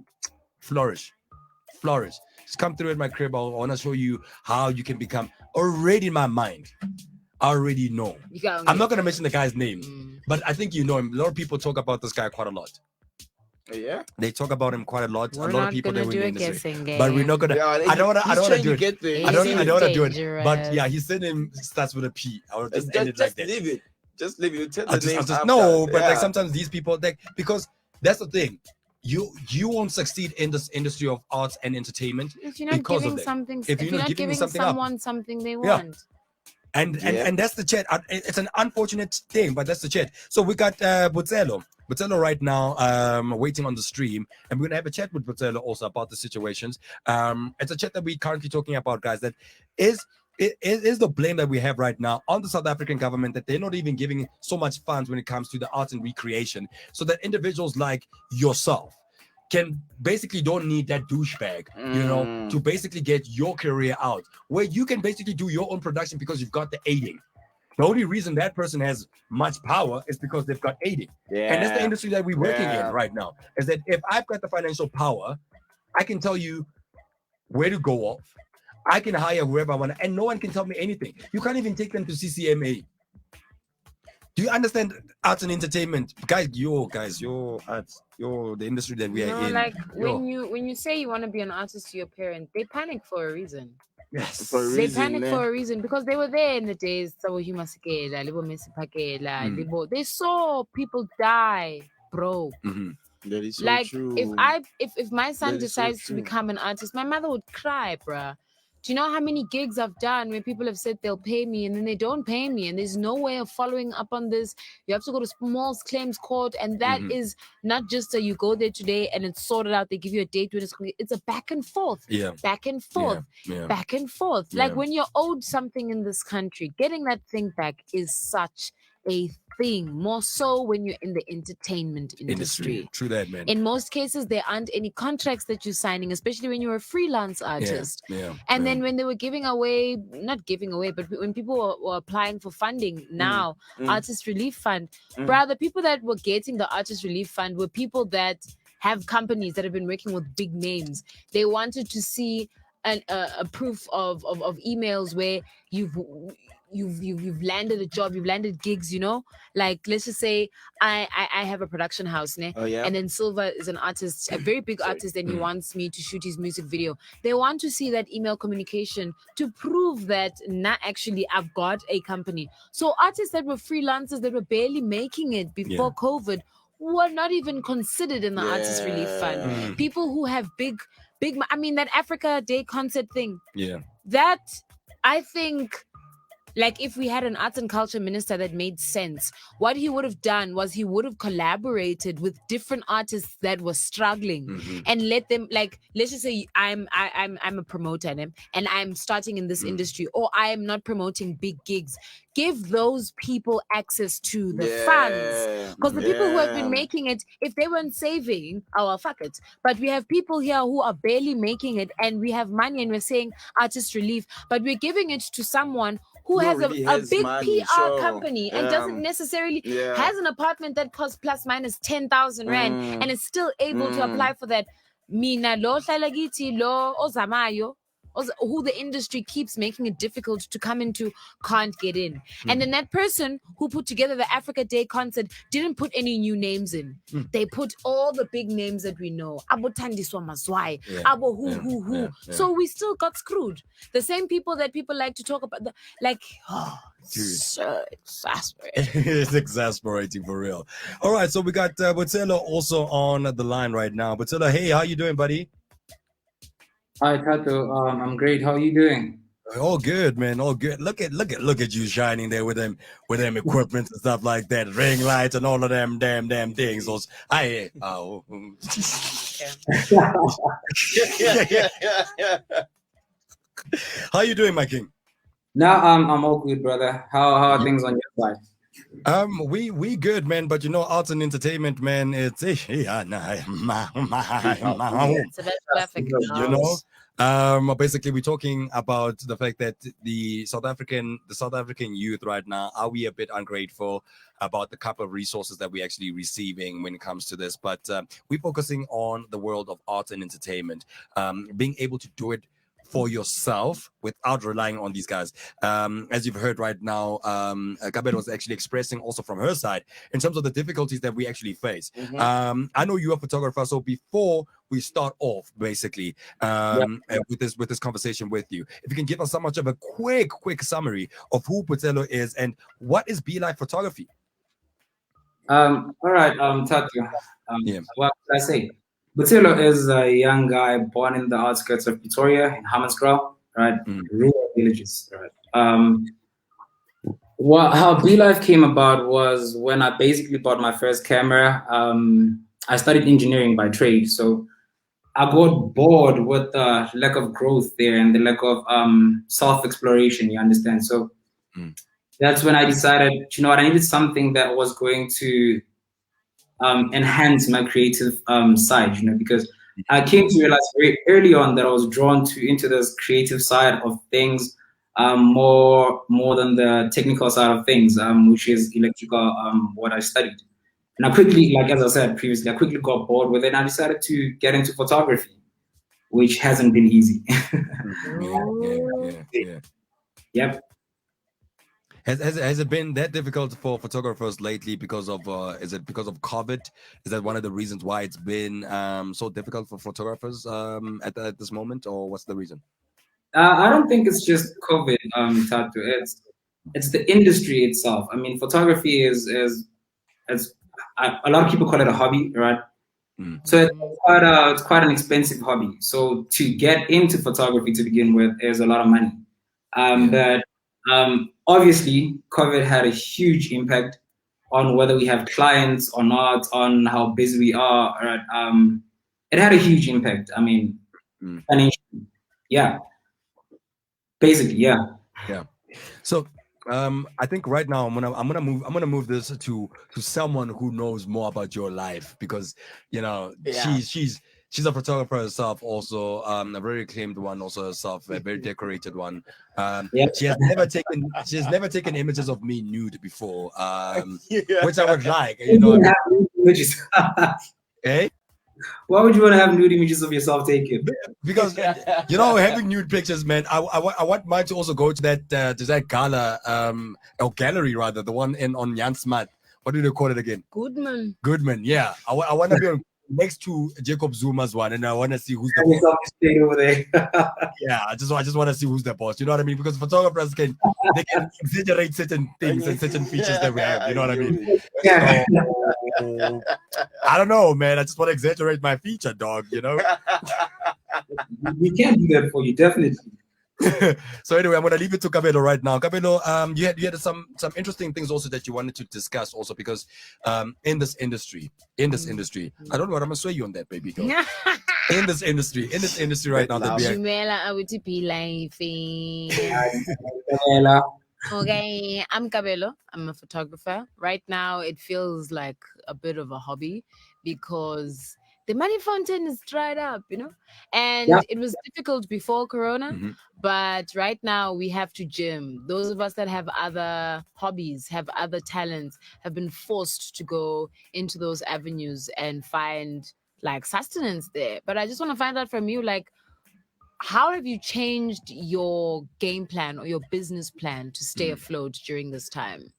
flourish. Just come through at my crib. I want to show you how you can become already in my mind. I already know. I'm not going to mention the guy's name, but I think you know him. A lot of people talk about this guy quite a lot. Yeah, they talk about him quite a lot. We're a lot not of people gonna that do we a in the guessing industry. game. But we're not gonna. I don't want to do it. I don't want to do it. But yeah, his surname starts with a P. I will just end it like that. Leave it. Just leave it. Tell I the name just after. no. But like sometimes these people, like, because that's the thing. You won't succeed in this industry of arts and entertainment if you're not because giving of that. something. If you're not giving something someone something they want. And that's the chat. It's an unfortunate thing, but that's the chat. So we got Butzelo right now waiting on the stream, and we're gonna have a chat with Butzelo also about the situations. It's a chat that we're currently talking about, guys. That is the blame that we have right now on the South African government, that they're not even giving so much funds when it comes to the arts and recreation, so that individuals like yourself can basically don't need that douchebag, you know, to basically get your career out, where you can basically do your own production because you've got the aiding. The only reason that person has much power is because they've got aiding. And that's the industry that we're working in right now, is that if I've got the financial power, I can tell you where to go off. I can hire whoever I want, and no one can tell me anything. You can't even take them to CCMA. Do you understand arts and entertainment, guys? Your arts, the industry that we are in. Like when you say you want to be an artist to your parent, they panic for a reason. Yes, for a they reason, panic for a reason because they were there in the days. They saw people die, bro. That is so like true. if my son That is so decides to true. become an artist, my mother would cry, bruh. Do you know how many gigs I've done where people have said they'll pay me and then they don't pay me, and there's no way of following up on this? You have to go to small claims court, and that is not just a you go there today and it's sorted out. They give you a date when it's a back and forth, back and forth, back and forth. Like when you're owed something in this country, getting that thing back is such a thing, more so when you're in the entertainment industry. True that, man. In most cases, there aren't any contracts that you're signing, especially when you're a freelance artist. And then when they were not giving away, but when people were applying for funding now, Artist Relief Fund, brother, people that were getting the Artist Relief Fund were people that have companies that have been working with big names. They wanted to see a proof of emails where you've landed a job, you've landed gigs, you know, like let's just say I have a production house, ne? And then Silva is an artist, a very big artist, and he wants me to shoot his music video. They want to see that email communication to prove that actually I've got a company. So artists that were freelancers that were barely making it before COVID were not even considered in the Artist Relief Fund. People who have big, I mean, that Africa Day concert thing. That, I think, like if we had an arts and culture minister that made sense, what he would have done was he would have collaborated with different artists that were struggling and let them, like, let's just say I'm a promoter and I'm starting in this industry, or I am not promoting big gigs. Give those people access to the funds, because the people who have been making it, if they weren't saving, oh well, fuck it. But we have people here who are barely making it, and we have money, and we're saying artist relief, but we're giving it to someone who has a big money, PR company and doesn't necessarily has an apartment that costs plus minus 10,000 rand and is still able to apply for that. Mina lo hlala kithi lo ozamayo, who the industry keeps making it difficult to come into, can't get in. And then that person who put together the Africa Day concert didn't put any new names in. They put all the big names that we know. Abo Thandiswa Mazwai, Abo who. So we still got screwed. The same people that people like to talk about, so exasperating. It's exasperating for real. All right, so we got Botelo also on the line right now. Botelo, hey, how you doing, buddy? Hi, Tato. I'm great. How are you doing? All good, man. All good. Look at you shining there with them equipment and stuff like that, ring lights and all of them damn things. Those How you doing, my king? No, I'm all good, brother. How are things on your side? We good, man. But you know, arts and entertainment, man. It's you know. Basically, we're talking about the fact that the South African youth right now, are we a bit ungrateful about the couple of resources that we're actually receiving when it comes to this? But we're focusing on the world of art and entertainment, being able to do it for yourself without relying on these guys. As you've heard right now, Kabet was actually expressing also from her side in terms of the difficulties that we actually face. I know you're a photographer, so before we start off, basically, with this conversation with you, if you can give us so much of a quick summary of who Botelo is and what is Be Life Photography. All right, Tatu. What can I say? Botelo is a young guy born in the outskirts of Pretoria in Hammanskraal, right? Rural villages, right? How Be Life came about was when I basically bought my first camera. I studied engineering by trade, so I got bored with the lack of growth there and the lack of self-exploration, you understand? So that's when I decided, you know what, I needed something that was going to enhance my creative side, you know, because I came to realize very early on that I was drawn into this creative side of things more than the technical side of things, which is electrical, what I studied. And I quickly, like as I said previously, I quickly got bored with it and I decided to get into photography, which hasn't been easy. Yep. Has it been that difficult for photographers lately because of is it because of COVID? Is that one of the reasons why it's been so difficult for photographers at this moment, or what's the reason? I don't think it's just COVID, Tatu. It's the industry itself. I mean, photography is a lot of people call it a hobby, right? So it's quite an expensive hobby. So to get into photography to begin with is a lot of money. But obviously, COVID had a huge impact on whether we have clients or not, on how busy we are. Right? It had a huge impact. I mean, financially, yeah. Basically, yeah. Yeah. So I think right now I'm gonna move this to someone who knows more about your life, because you know Yeah. she's a photographer herself, also a very acclaimed one, also herself, a very decorated one. Yeah. She has never taken images of me nude before, Yeah. which I would like, You don't have nude images. eh? Why would you want to have nude images of yourself taken? Because you know, having nude pictures, man. I want mine to also go to that gala, or gallery rather, the one in on Jan Smat. What do they call it again? Goodman. Goodman. Yeah, I want to be next to Jacob Zuma's one, and I want to see who's the Have boss. yourself straight over there. Yeah, I just want to see who's the boss. You know what I mean? Because photographers can exaggerate certain things and certain features that we have. You know what I mean? Yeah. So, I don't know, man. I just want to exaggerate my feature, dog. You know. We can do that for you, definitely. So anyway, I'm gonna leave it to Kabelo right now. Kabelo, you had some interesting things also that you wanted to discuss also, because in this industry, I don't know what I'm gonna sway you on that, baby girl. in this industry right now that we are. Jumela awuti life. Ella. Okay, I'm Cabello. I'm a photographer. Right now, it feels like a bit of a hobby because the money fountain is dried up, you know? And Yeah. it was difficult before Corona, Mhm. but right now we have to gym. Those of us that have other hobbies, have other talents, have been forced to go into those avenues and find like sustenance there. But I just want to find out from you, like, how have you changed your game plan or your business plan to stay afloat during this time?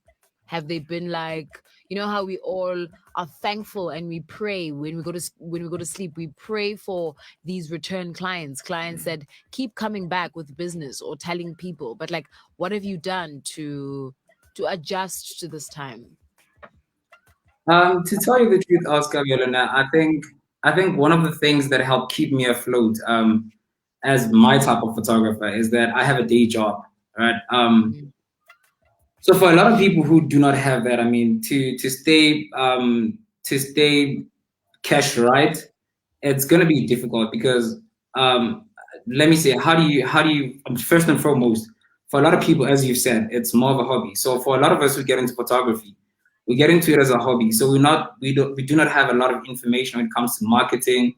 Have they been like, you know how we all are thankful and we pray when we go to sleep, we pray for these return clients that keep coming back with business or telling people, but like, what have you done to adjust to this time? To tell you the truth, Oscar Violina, I think one of the things that helped keep me afloat, as my type of photographer, is that I have a day job, right? So for a lot of people who do not have that, I mean, to stay cash right, it's gonna be difficult because let me say, how do you first and foremost, for a lot of people, as you've said, it's more of a hobby. So for a lot of us who get into photography, we get into it as a hobby. So we do not have a lot of information when it comes to marketing,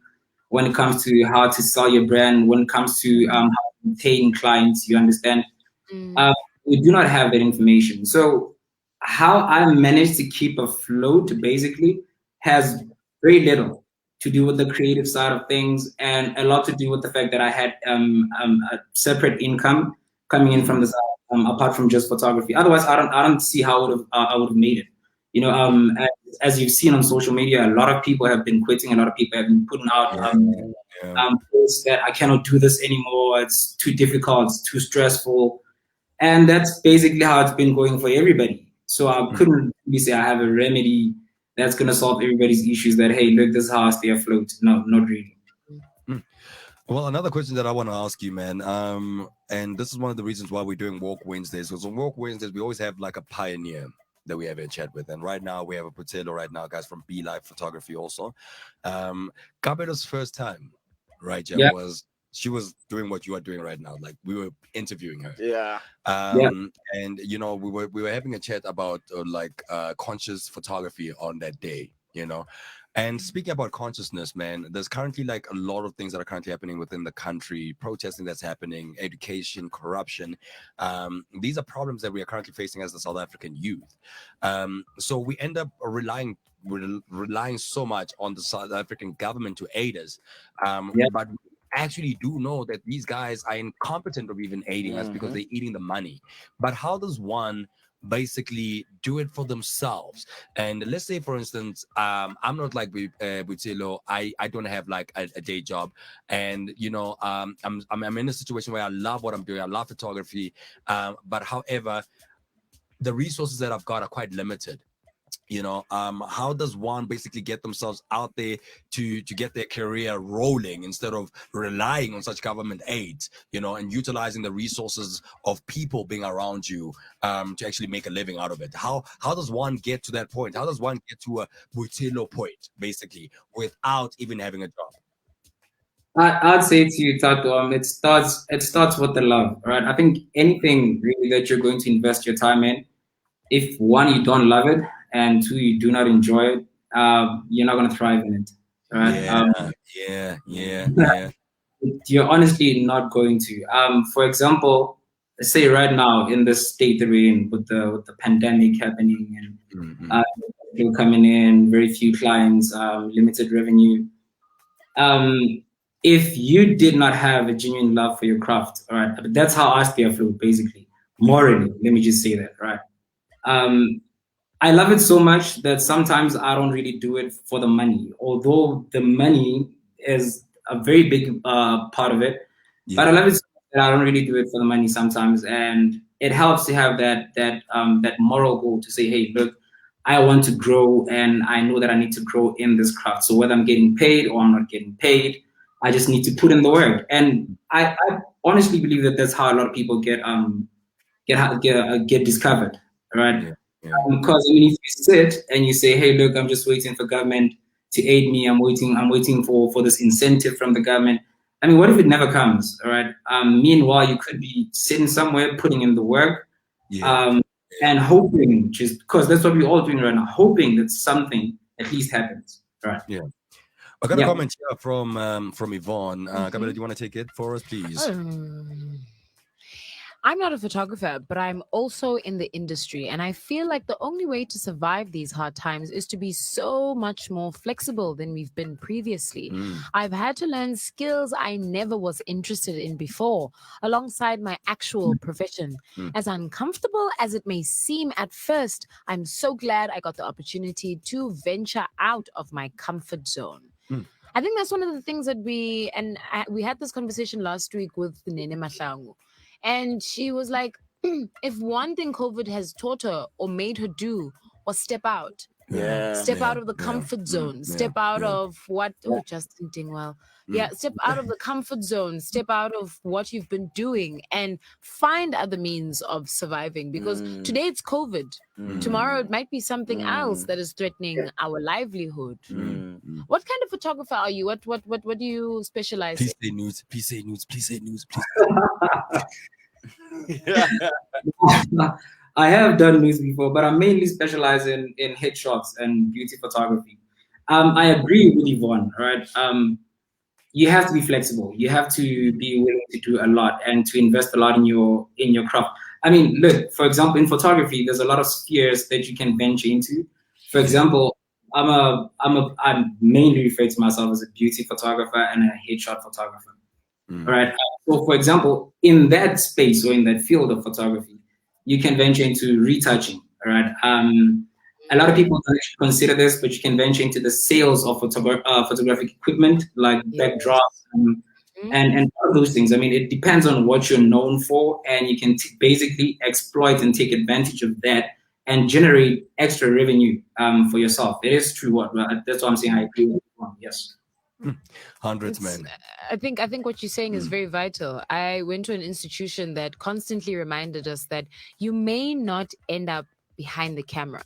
when it comes to how to sell your brand, when it comes to how to retain clients. You understand? Mm. We do not have that information. So how I managed to keep afloat basically has very little to do with the creative side of things and a lot to do with the fact that I had a separate income coming in from the side, apart from just photography. Otherwise, I don't see how I would have made it. You know, as you've seen on social media, a lot of people have been quitting. A lot of people have been putting out posts that I cannot do this anymore. It's too difficult. It's too stressful. And that's basically how it's been going for everybody. So I couldn't really say I have a remedy that's going to solve everybody's issues that, hey, look, this is how I stay afloat. No, not really. Well, another question that I want to ask you, man, and this is one of the reasons why we're doing Walk Wednesdays, because on Walk Wednesdays, we always have like a pioneer that we have a chat with. And right now, we have a potato right now, guys, from Be Live Photography also. Kabelo's first time, right, Jeff, Yeah. was she was doing what you are doing right now. Like, we were interviewing her. Yeah. And, you know, we were having a chat about conscious photography on that day, you know. And speaking about consciousness, man, there's currently like a lot of things that are currently happening within the country, protesting that's happening, education, corruption. These are problems that we are currently facing as the South African youth. So we end up relying so much on the South African government to aid us. But we actually do know that these guys are incompetent of even aiding us because they're eating the money. But how does one basically do it for themselves? And let's say, for instance, I'm not like Butilo. I don't have like a day job, and you know, I'm in a situation where I love what I'm doing. I love photography, but however, the resources that I've got are quite limited. You know, how does one basically get themselves out there to get their career rolling instead of relying on such government aid, you know, and utilizing the resources of people being around you to actually make a living out of it? How does one get to that point? How does one get to a Butilo point, basically, without even having a job? I'd say to you, Tato, it starts with the love, right? I think anything really that you're going to invest your time in, if one, you don't love it, and two, you do not enjoy it, you're not going to thrive in it, right? Yeah. You're honestly not going to. For example, let's say right now in this state that we're in with the pandemic happening and people coming in, very few clients, limited revenue. If you did not have a genuine love for your craft, all right, that's how I stay afloat, basically. Morally, let me just say that, right? I love it so much that sometimes I don't really do it for the money, although the money is a very big part of it. But I love it so much that I don't really do it for the money sometimes, and it helps to have that moral goal to say, hey, look, I want to grow, and I know that I need to grow in this craft. So whether I'm getting paid or I'm not getting paid, I just need to put in the work. And I honestly believe that that's how a lot of people get discovered, right? Because if you sit and you say, hey, look, I'm just waiting for government to aid me. I'm waiting for this incentive from the government. I mean, what if it never comes? All right. Meanwhile, you could be sitting somewhere, putting in the work, and hoping, just because that's what we're all doing right now, hoping that something at least happens. Right. Yeah. I got a comment here from Yvonne. Gabriela, do you want to take it for us, please? I'm not a photographer, but I'm also in the industry. And I feel like the only way to survive these hard times is to be so much more flexible than we've been previously. I've had to learn skills I never was interested in before, alongside my actual profession. As uncomfortable as it may seem at first, I'm so glad I got the opportunity to venture out of my comfort zone. I think that's one of the things that we had this conversation last week with Nene Mahlangu. And she was like, if one thing COVID has taught her or made her do was step out. Step out of the comfort zone. Step out of what Justin Dingwell. Step out of the comfort zone. Step out of what you've been doing and find other means of surviving. Because today it's COVID. Tomorrow it might be something else that is threatening our livelihood. What kind of photographer are you? What do you specialize in? Please say news. I have done news before, but I mainly specialize in headshots and beauty photography. I agree with Yvonne, right? You have to be flexible. You have to be willing to do a lot and to invest a lot in your craft. I mean, look, for example, in photography, there's a lot of spheres that you can venture into. For example, I'm mainly refer to myself as a beauty photographer and a headshot photographer. All right. So, for example, in that space or in that field of photography, you can venture into retouching. All right. A lot of people don't actually consider this, but you can venture into the sales of photographic equipment like backdrops and all of those things. I mean, it depends on what you're known for, and you can basically exploit and take advantage of that and generate extra revenue for yourself. It is true. That's what I'm saying. I agree with you. Yes. Hundreds, man. I think what you're saying is very vital. I went to an institution that constantly reminded us that you may not end up behind the camera.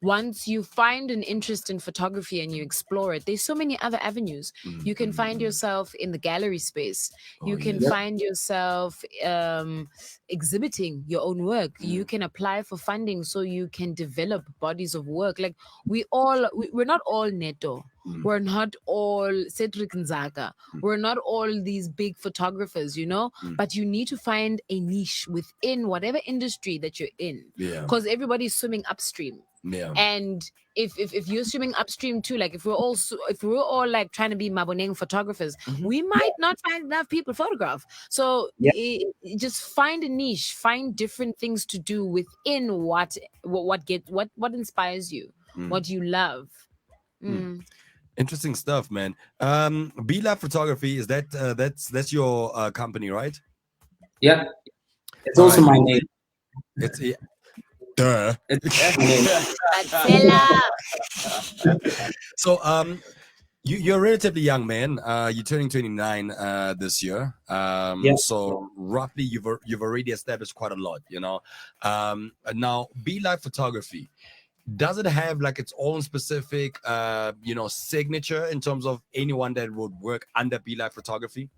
Once you find an interest in photography and you explore it, there's so many other avenues. You can find yourself in the gallery space. You can find yourself exhibiting your own work. You can apply for funding so you can develop bodies of work. Like we're not all Neto. We're not all Cedric Nzaka. We're not all these big photographers, but you need to find a niche within whatever industry that you're in. Because everybody's swimming upstream. And if you're swimming upstream too, like if we're all like trying to be Maboneng photographers, we might not find enough people to photograph. So just find a niche, find different things to do within what inspires you, what you love. Interesting stuff, man. B-Lab Photography, is that's your company, right? Yeah. It's also my name. It's duh. So you're a relatively young man. You're turning 29 this year. So roughly you've already established quite a lot, Now B-Live Photography, does it have like its own specific, signature in terms of anyone that would work under BeLive Photography?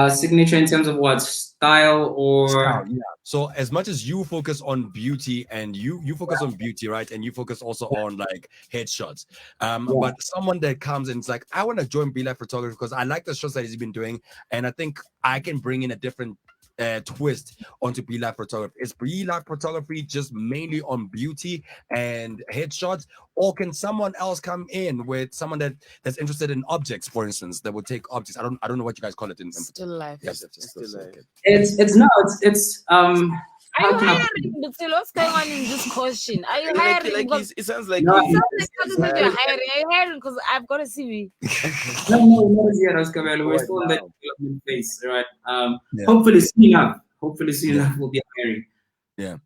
Signature in terms of what style or Style, yeah. So as much as you focus on beauty and you focus on beauty, right? And you focus also on like headshots. But someone that comes and it's like, I want to join BeLive Photography because I like the shots that he's been doing, and I think I can bring in a different twist onto BeLive Photography. Is BeLive Photography just mainly on beauty and headshots, or can someone else come in with someone that's interested in objects, for instance, that would take objects? I don't know what you guys call it in still life. Yes, still life. It's Are you hiring? But still, what's going on in this question? Are you hiring? Like Because it sounds like it sounds like you're hiring. Are you hiring? Because I've got a CV. no, not yet, Oscar. We're still in that development phase, right? Hopefully soon enough. We'll be hiring. Yeah.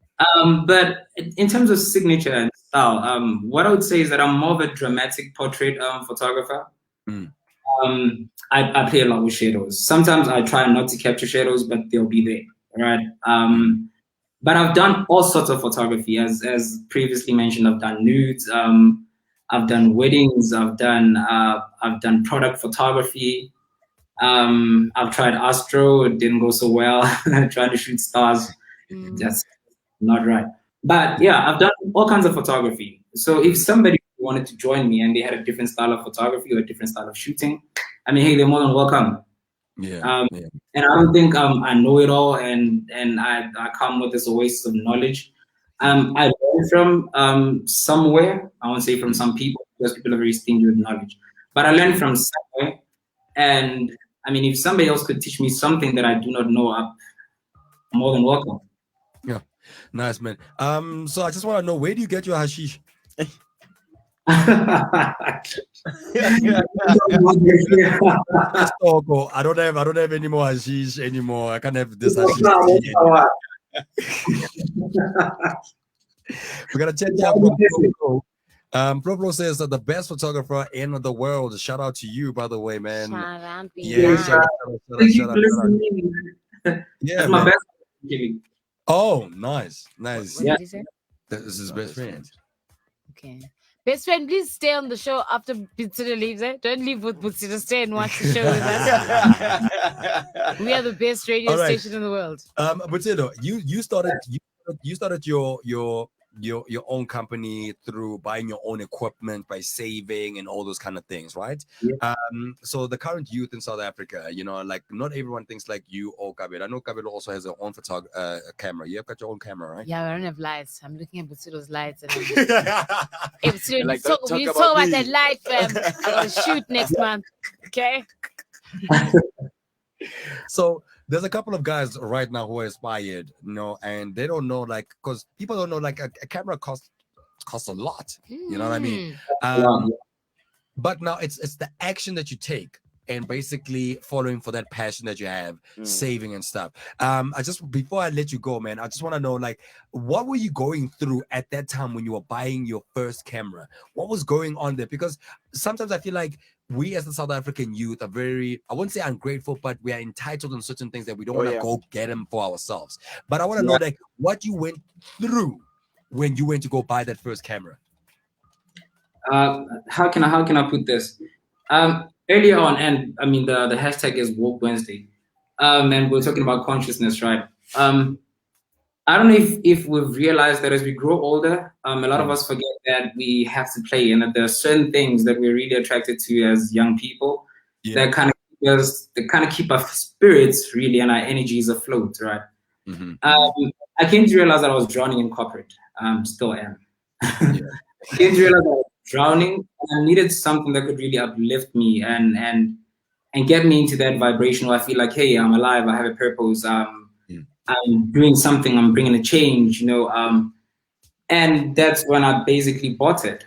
But in terms of signature and style, what I would say is that I'm more of a dramatic portrait photographer. I play a lot with shadows. Sometimes I try not to capture shadows, but they'll be there, right? But I've done all sorts of photography, as previously mentioned. I've done nudes, I've done weddings, I've done product photography. I've tried astro, it didn't go so well. Trying to shoot stars, that's not right. But yeah, I've done all kinds of photography. So if somebody wanted to join me and they had a different style of photography or a different style of shooting, I mean, hey, they're more than welcome. And I don't think I know it all, and I come with this oasis of knowledge. I learned from somewhere. I won't say from some people, because people are very stingy with knowledge. But I learned from somewhere, and I mean, if somebody else could teach me something that I do not know, I'm more than welcome. Yeah, nice, man. So I just want to know, where do you get your hashish? I don't have any more hashish anymore. I can't have this hashish. We're gonna check out from Pro says that the best photographer in the world. Shout out to you, by the way, man. Shout out. Yeah, my best. Oh, nice. Yeah, this is his best friend. Okay. Best friend, please stay on the show after Butsira leaves. Don't leave with Butsira. Stay and watch the show with us. We are the best radio station in the world. Butsira, you started your own company through buying your own equipment, by saving and all those kind of things, right? Yeah. So the current youth in South Africa, like not everyone thinks like you or Kabelo. I know Kabelo also has their own camera. You have got your own camera, right? Yeah, I don't have lights. I'm looking at Butsiro's lights. And we talk about that light, fam. I'm going to shoot next month, okay? So there's a couple of guys right now who are inspired, and they don't know, like, because people don't know, like, a camera costs a lot. You know what I mean? But now it's the action that you take and basically following for that passion that you have, saving and stuff. Before I let you go, man, I just want to know, like, what were you going through at that time when you were buying your first camera? What was going on there? Because sometimes I feel like we as the South African youth are very, I wouldn't say ungrateful, but we are entitled on certain things that we don't want to go get them for ourselves. But I want to know, like, what you went through when you went to go buy that first camera. How can I put this? Earlier on, and I mean the hashtag is Woke Wednesday, and we're talking about consciousness, right? I don't know if we've realized that as we grow older, a lot of us forget that we have to play, and that there are certain things that we're really attracted to as young people that kind of keep our spirits really and our energies afloat, right? I came to realize that I was drowning in corporate. Still am. I came to realize that I was drowning, and I needed something that could really uplift me and get me into that vibration where I feel like, hey, I'm alive, I have a purpose. I'm doing something, I'm bringing a change, and that's when I basically bought it.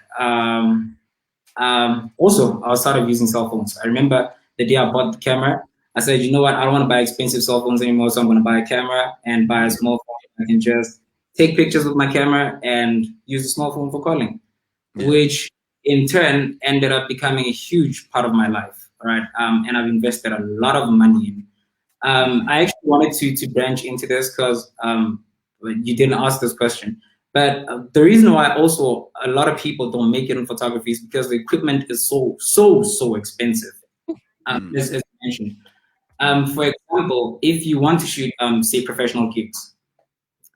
Also, I started using cell phones. I remember the day I bought the camera, I said, you know what, I don't want to buy expensive cell phones anymore, so I'm going to buy a camera and buy a small phone. I can just take pictures with my camera and use the small phone for calling, which in turn ended up becoming a huge part of my life, right? And I've invested a lot of money in. I actually wanted to branch into this because you didn't ask this question. But the reason why also a lot of people don't make it in photography is because the equipment is so expensive. As you mentioned. For example, if you want to shoot, say, professional gigs,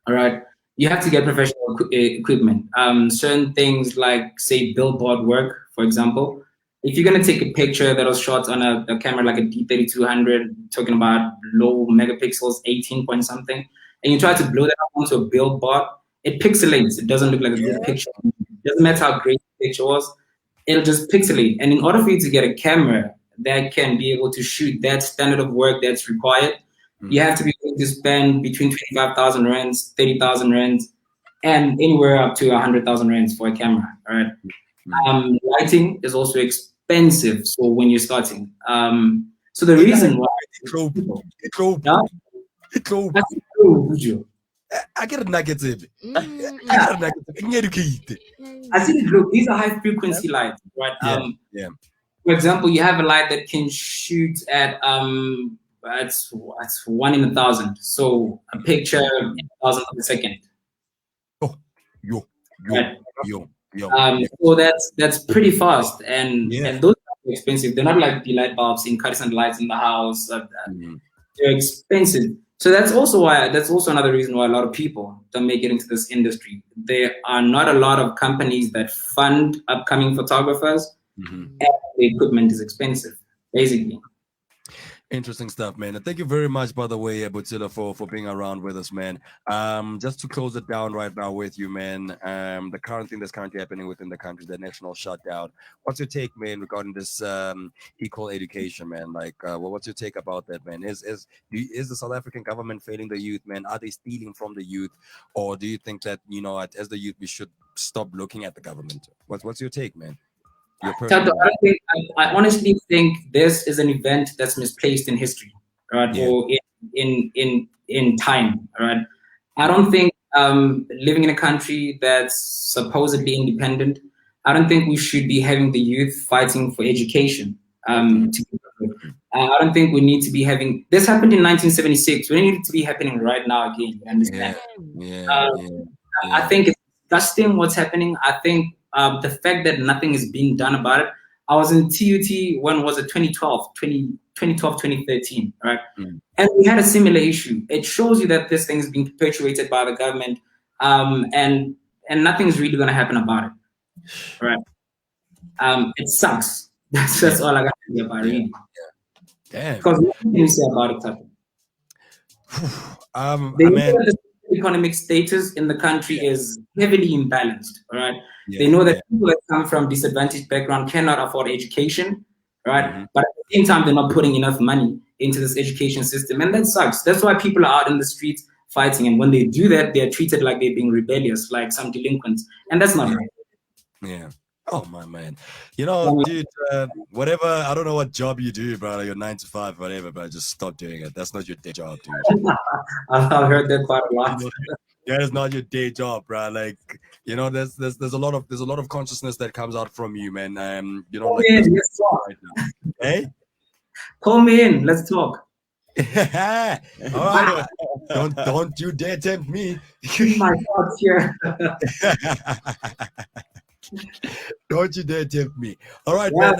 all right, you have to get professional equipment. Certain things like, say, billboard work, for example. If you're gonna take a picture that was shot on a camera like a D3200, talking about low megapixels, 18 point something, and you try to blow that up onto a billboard, it pixelates. It doesn't look like a good picture. It doesn't matter how great the picture was, it'll just pixelate. And in order for you to get a camera that can be able to shoot that standard of work that's required, you have to be able to spend between 25,000 rands, 30,000 rands, and anywhere up to 100,000 rands for a camera. All right. Lighting is also expensive. So when you're starting, so the reason why I get a negative. I see. Look, these are high frequency lights, right? Yeah. For example, you have a light that can shoot at it's 1 in 1,000. So a picture in 1,000 per second. So that's pretty fast, and those are expensive. They're not like the light bulbs, incandescent lights in the house. They're expensive. So that's also another reason why a lot of people don't make it into this industry. There are not a lot of companies that fund upcoming photographers, and the equipment is expensive, basically. Interesting stuff, man. And thank you very much, by the way, Butila, for being around with us, man. Just to close it down right now with you, man. The current thing that's currently happening within the country, the national shutdown. What's your take, man, regarding this equal education, man? Like, what's your take about that, man? Is the South African government failing the youth, man? Are they stealing from the youth, or do you think that, you know, as the youth, we should stop looking at the government? What's your take, man? I honestly think this is an event that's misplaced in history, right? Or in time, right? I don't think living in a country that's supposedly independent, I don't think we should be having the youth fighting for education. I don't think we need to be having this happened in 1976. We need it to be happening right now again. You understand? I think it's disgusting what's happening. I think the fact that nothing is being done about it. I was in TUT, when was it? 2013, right? And we had a similar issue. It shows you that this thing is being perpetuated by the government, and nothing's really going to happen about it, right? It sucks. That's all I got to say about it. Because what can you say about it, the economic status in the country is heavily imbalanced, right? They know that people that come from disadvantaged background cannot afford education, right? But at the same time, they're not putting enough money into this education system, and that sucks. That's why people are out in the streets fighting, and when they do that, they're treated like they're being rebellious, like some delinquents, and that's not right. Yeah. Oh my man, you know, dude, whatever. I don't know what job you do, bro. You're 9 to 5, whatever, but just stop doing it. That's not your day job, dude. I've heard that quite a lot. That is not your day job, bro. Like, you know, there's a lot of consciousness that comes out from you, man. You know, like let's talk. Right now. Hey, call me in. Let's talk. All right. Don't you dare tempt me. My thoughts here. Don't you dare tempt me. All right, man.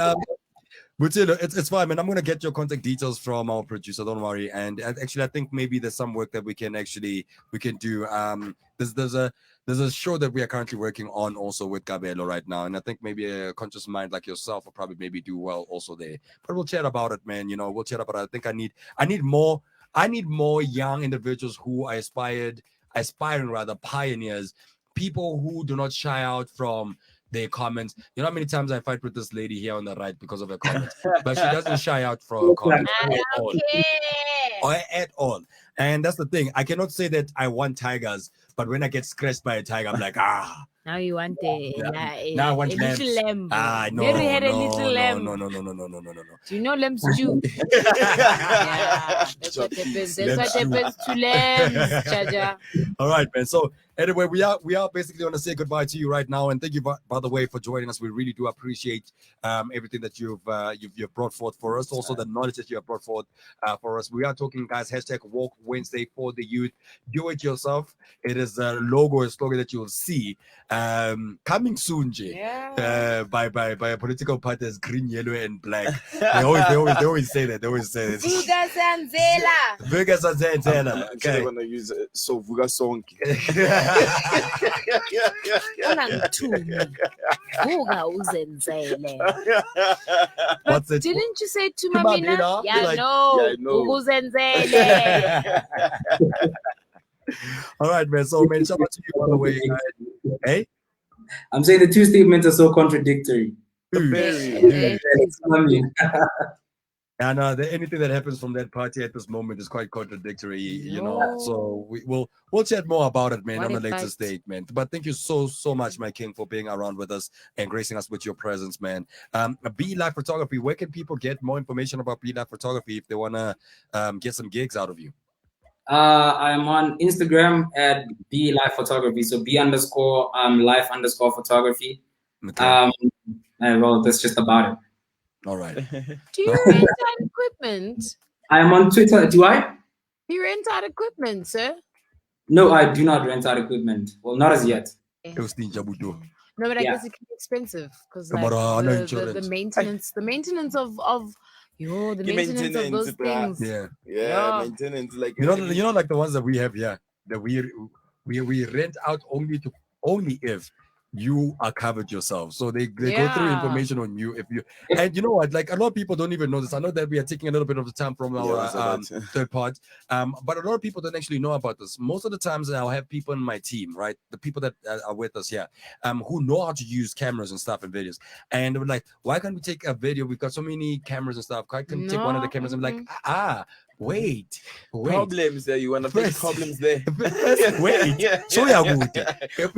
Butilo, it's fine, man. I'm gonna get your contact details from our producer. Don't worry. And actually, I think maybe there's some work that we can do. There's a show that we are currently working on also with Gabelo right now, and I think maybe a conscious mind like yourself will probably maybe do well also there. But we'll chat about it, man. You know, we'll chat about it. I think I need more young individuals who are aspiring pioneers, people who do not shy out from their comments. You know how many times I fight with this lady here on the right because of her comments, but she doesn't shy out from her comments at all. And that's the thing. I cannot say that I want tigers, but when I get scratched by a tiger, I'm like, now you want now I want a little lamb. No. Mary had a little lamb. No. Do you know lamb stew? Yeah, that's what happens. That's what happens to lambs, Chaja. All right, man. So Anyway, we are basically going to say goodbye to you right now, and thank you by the way for joining us. We really do appreciate everything that you've brought forth for us. Also, the knowledge that you have brought forth for us. We are talking, guys. #Walk Wednesday for the youth. Do it yourself. It is a logo, a slogan that you'll see coming soon, by a political party as green, yellow, and black. They always say that. They always say that. Vuga Sanzela. Okay. They're gonna use so Vuga song. What's it? Didn't you say to Mamina? Yeah, Yeah, I know. All right, man. So, man, shout out to you by the way. Hey, I'm saying the two statements are so contradictory. And anything that happens from that party at this moment is quite contradictory, you know. So we'll chat more about it, man, on a later statement. But thank you so much, my king, for being around with us and gracing us with your presence, man. Be Live Photography. Where can people get more information about Be Live Photography if they wanna get some gigs out of you? I'm on Instagram at Be Live Photography. So B_life_photography. Okay. Well, that's just about it. All right. Do you rent out equipment? I'm on Twitter. Do I? Do you rent out equipment, sir? No, I do not rent out equipment. Well, not as yet. No, but I guess it can be expensive because like, the maintenance of those things. Yeah, maintenance, like you know, like the ones that we have here, that we rent out only if you are covered yourself. So they go through information on you and you know what, like a lot of people don't even know this. I know that we are taking a little bit of the time from our third part, but a lot of people don't actually know about this. Most of the times I'll have people in my team, right, the people that are with us here, who know how to use cameras and stuff and videos, and we're like, why can't we take a video? We've got so many cameras and stuff. Why can't we take one of the cameras? And be like, wait. Problems there. You want to fix problems there? Wait. So if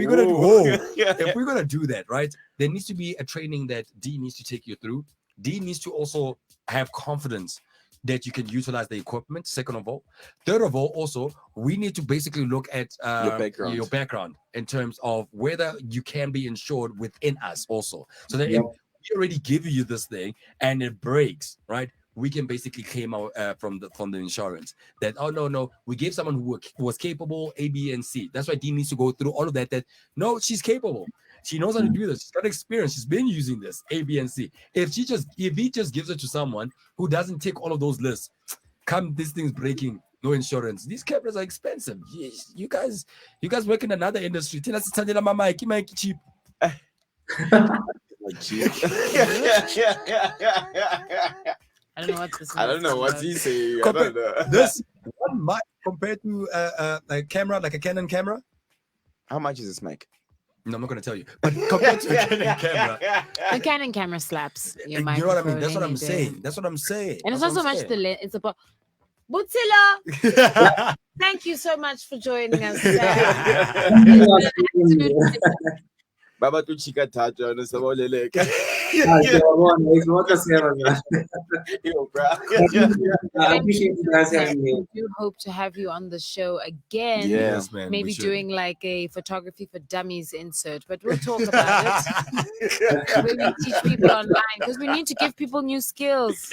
we're gonna do that, right, there needs to be a training that D needs to take you through. D needs to also have confidence that you can utilize the equipment. Second of all, third of all, also we need to basically look at your background in terms of whether you can be insured within us also. So that if we already give you this thing and it breaks, right, we can basically claim out from the insurance that, oh no, we gave someone who was capable A, B, and C. That's why Dean needs to go through all of that. That no, she's capable. She knows how to do this. She's got experience. She's been using this A, B, and C. If he just gives it to someone who doesn't tick all of those lists, this thing's breaking, no insurance. These cameras are expensive. You guys work in another industry. Tell us cheap. I don't know what this is. I don't know what he's saying. This one mic compared to a camera, like a Canon camera. How much is this mic? No, I'm not going to tell you. But compared to a Canon camera, the Canon camera slaps. You know what I mean? That's what I'm saying. That's what I'm saying. And it's not so much the lens. It's about Butila. Thank you so much for joining us. Baba tu chika tato no saboleleke. Yo, bro. I appreciate you guys having me. We do hope to have you on the show again. Yes, man. Maybe doing like a photography for dummies insert, but we'll talk about it. We teach people online because we need to give people new skills.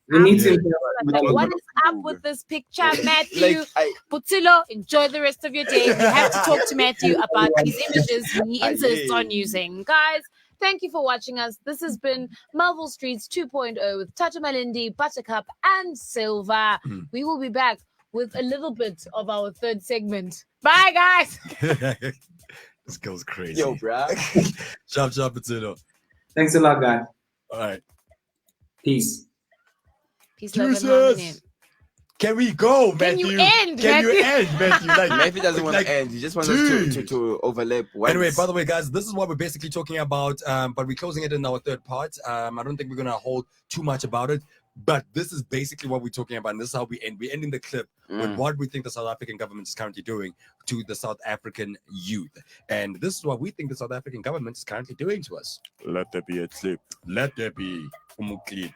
We need to. Like, what is up with this picture, Matthew? Putilo, enjoy the rest of your day. We have to talk to Matthew about these images he insists on using. Guys, thank you for watching us. This has been Melville Streets 2.0 with Tata Malindi, Buttercup, and Silva. We will be back with a little bit of our third segment. Bye, guys. This girl's crazy. Yo, bro. Chop, Putilo. Thanks a lot, guys. All right. Peace. Peace, love, and harmony. Can we go, Matthew? Can you end, Matthew? Like, Matthew doesn't want to end. He just wants us to overlap. Once. Anyway, by the way, guys, this is what we're basically talking about. But we're closing it in our third part. I don't think we're gonna hold too much about it. But this is basically what we're talking about. And this is how we end. We're ending the clip with what we think the South African government is currently doing to the South African youth. And this is what we think the South African government is currently doing to us. Let there be a clip. Let there be a clip.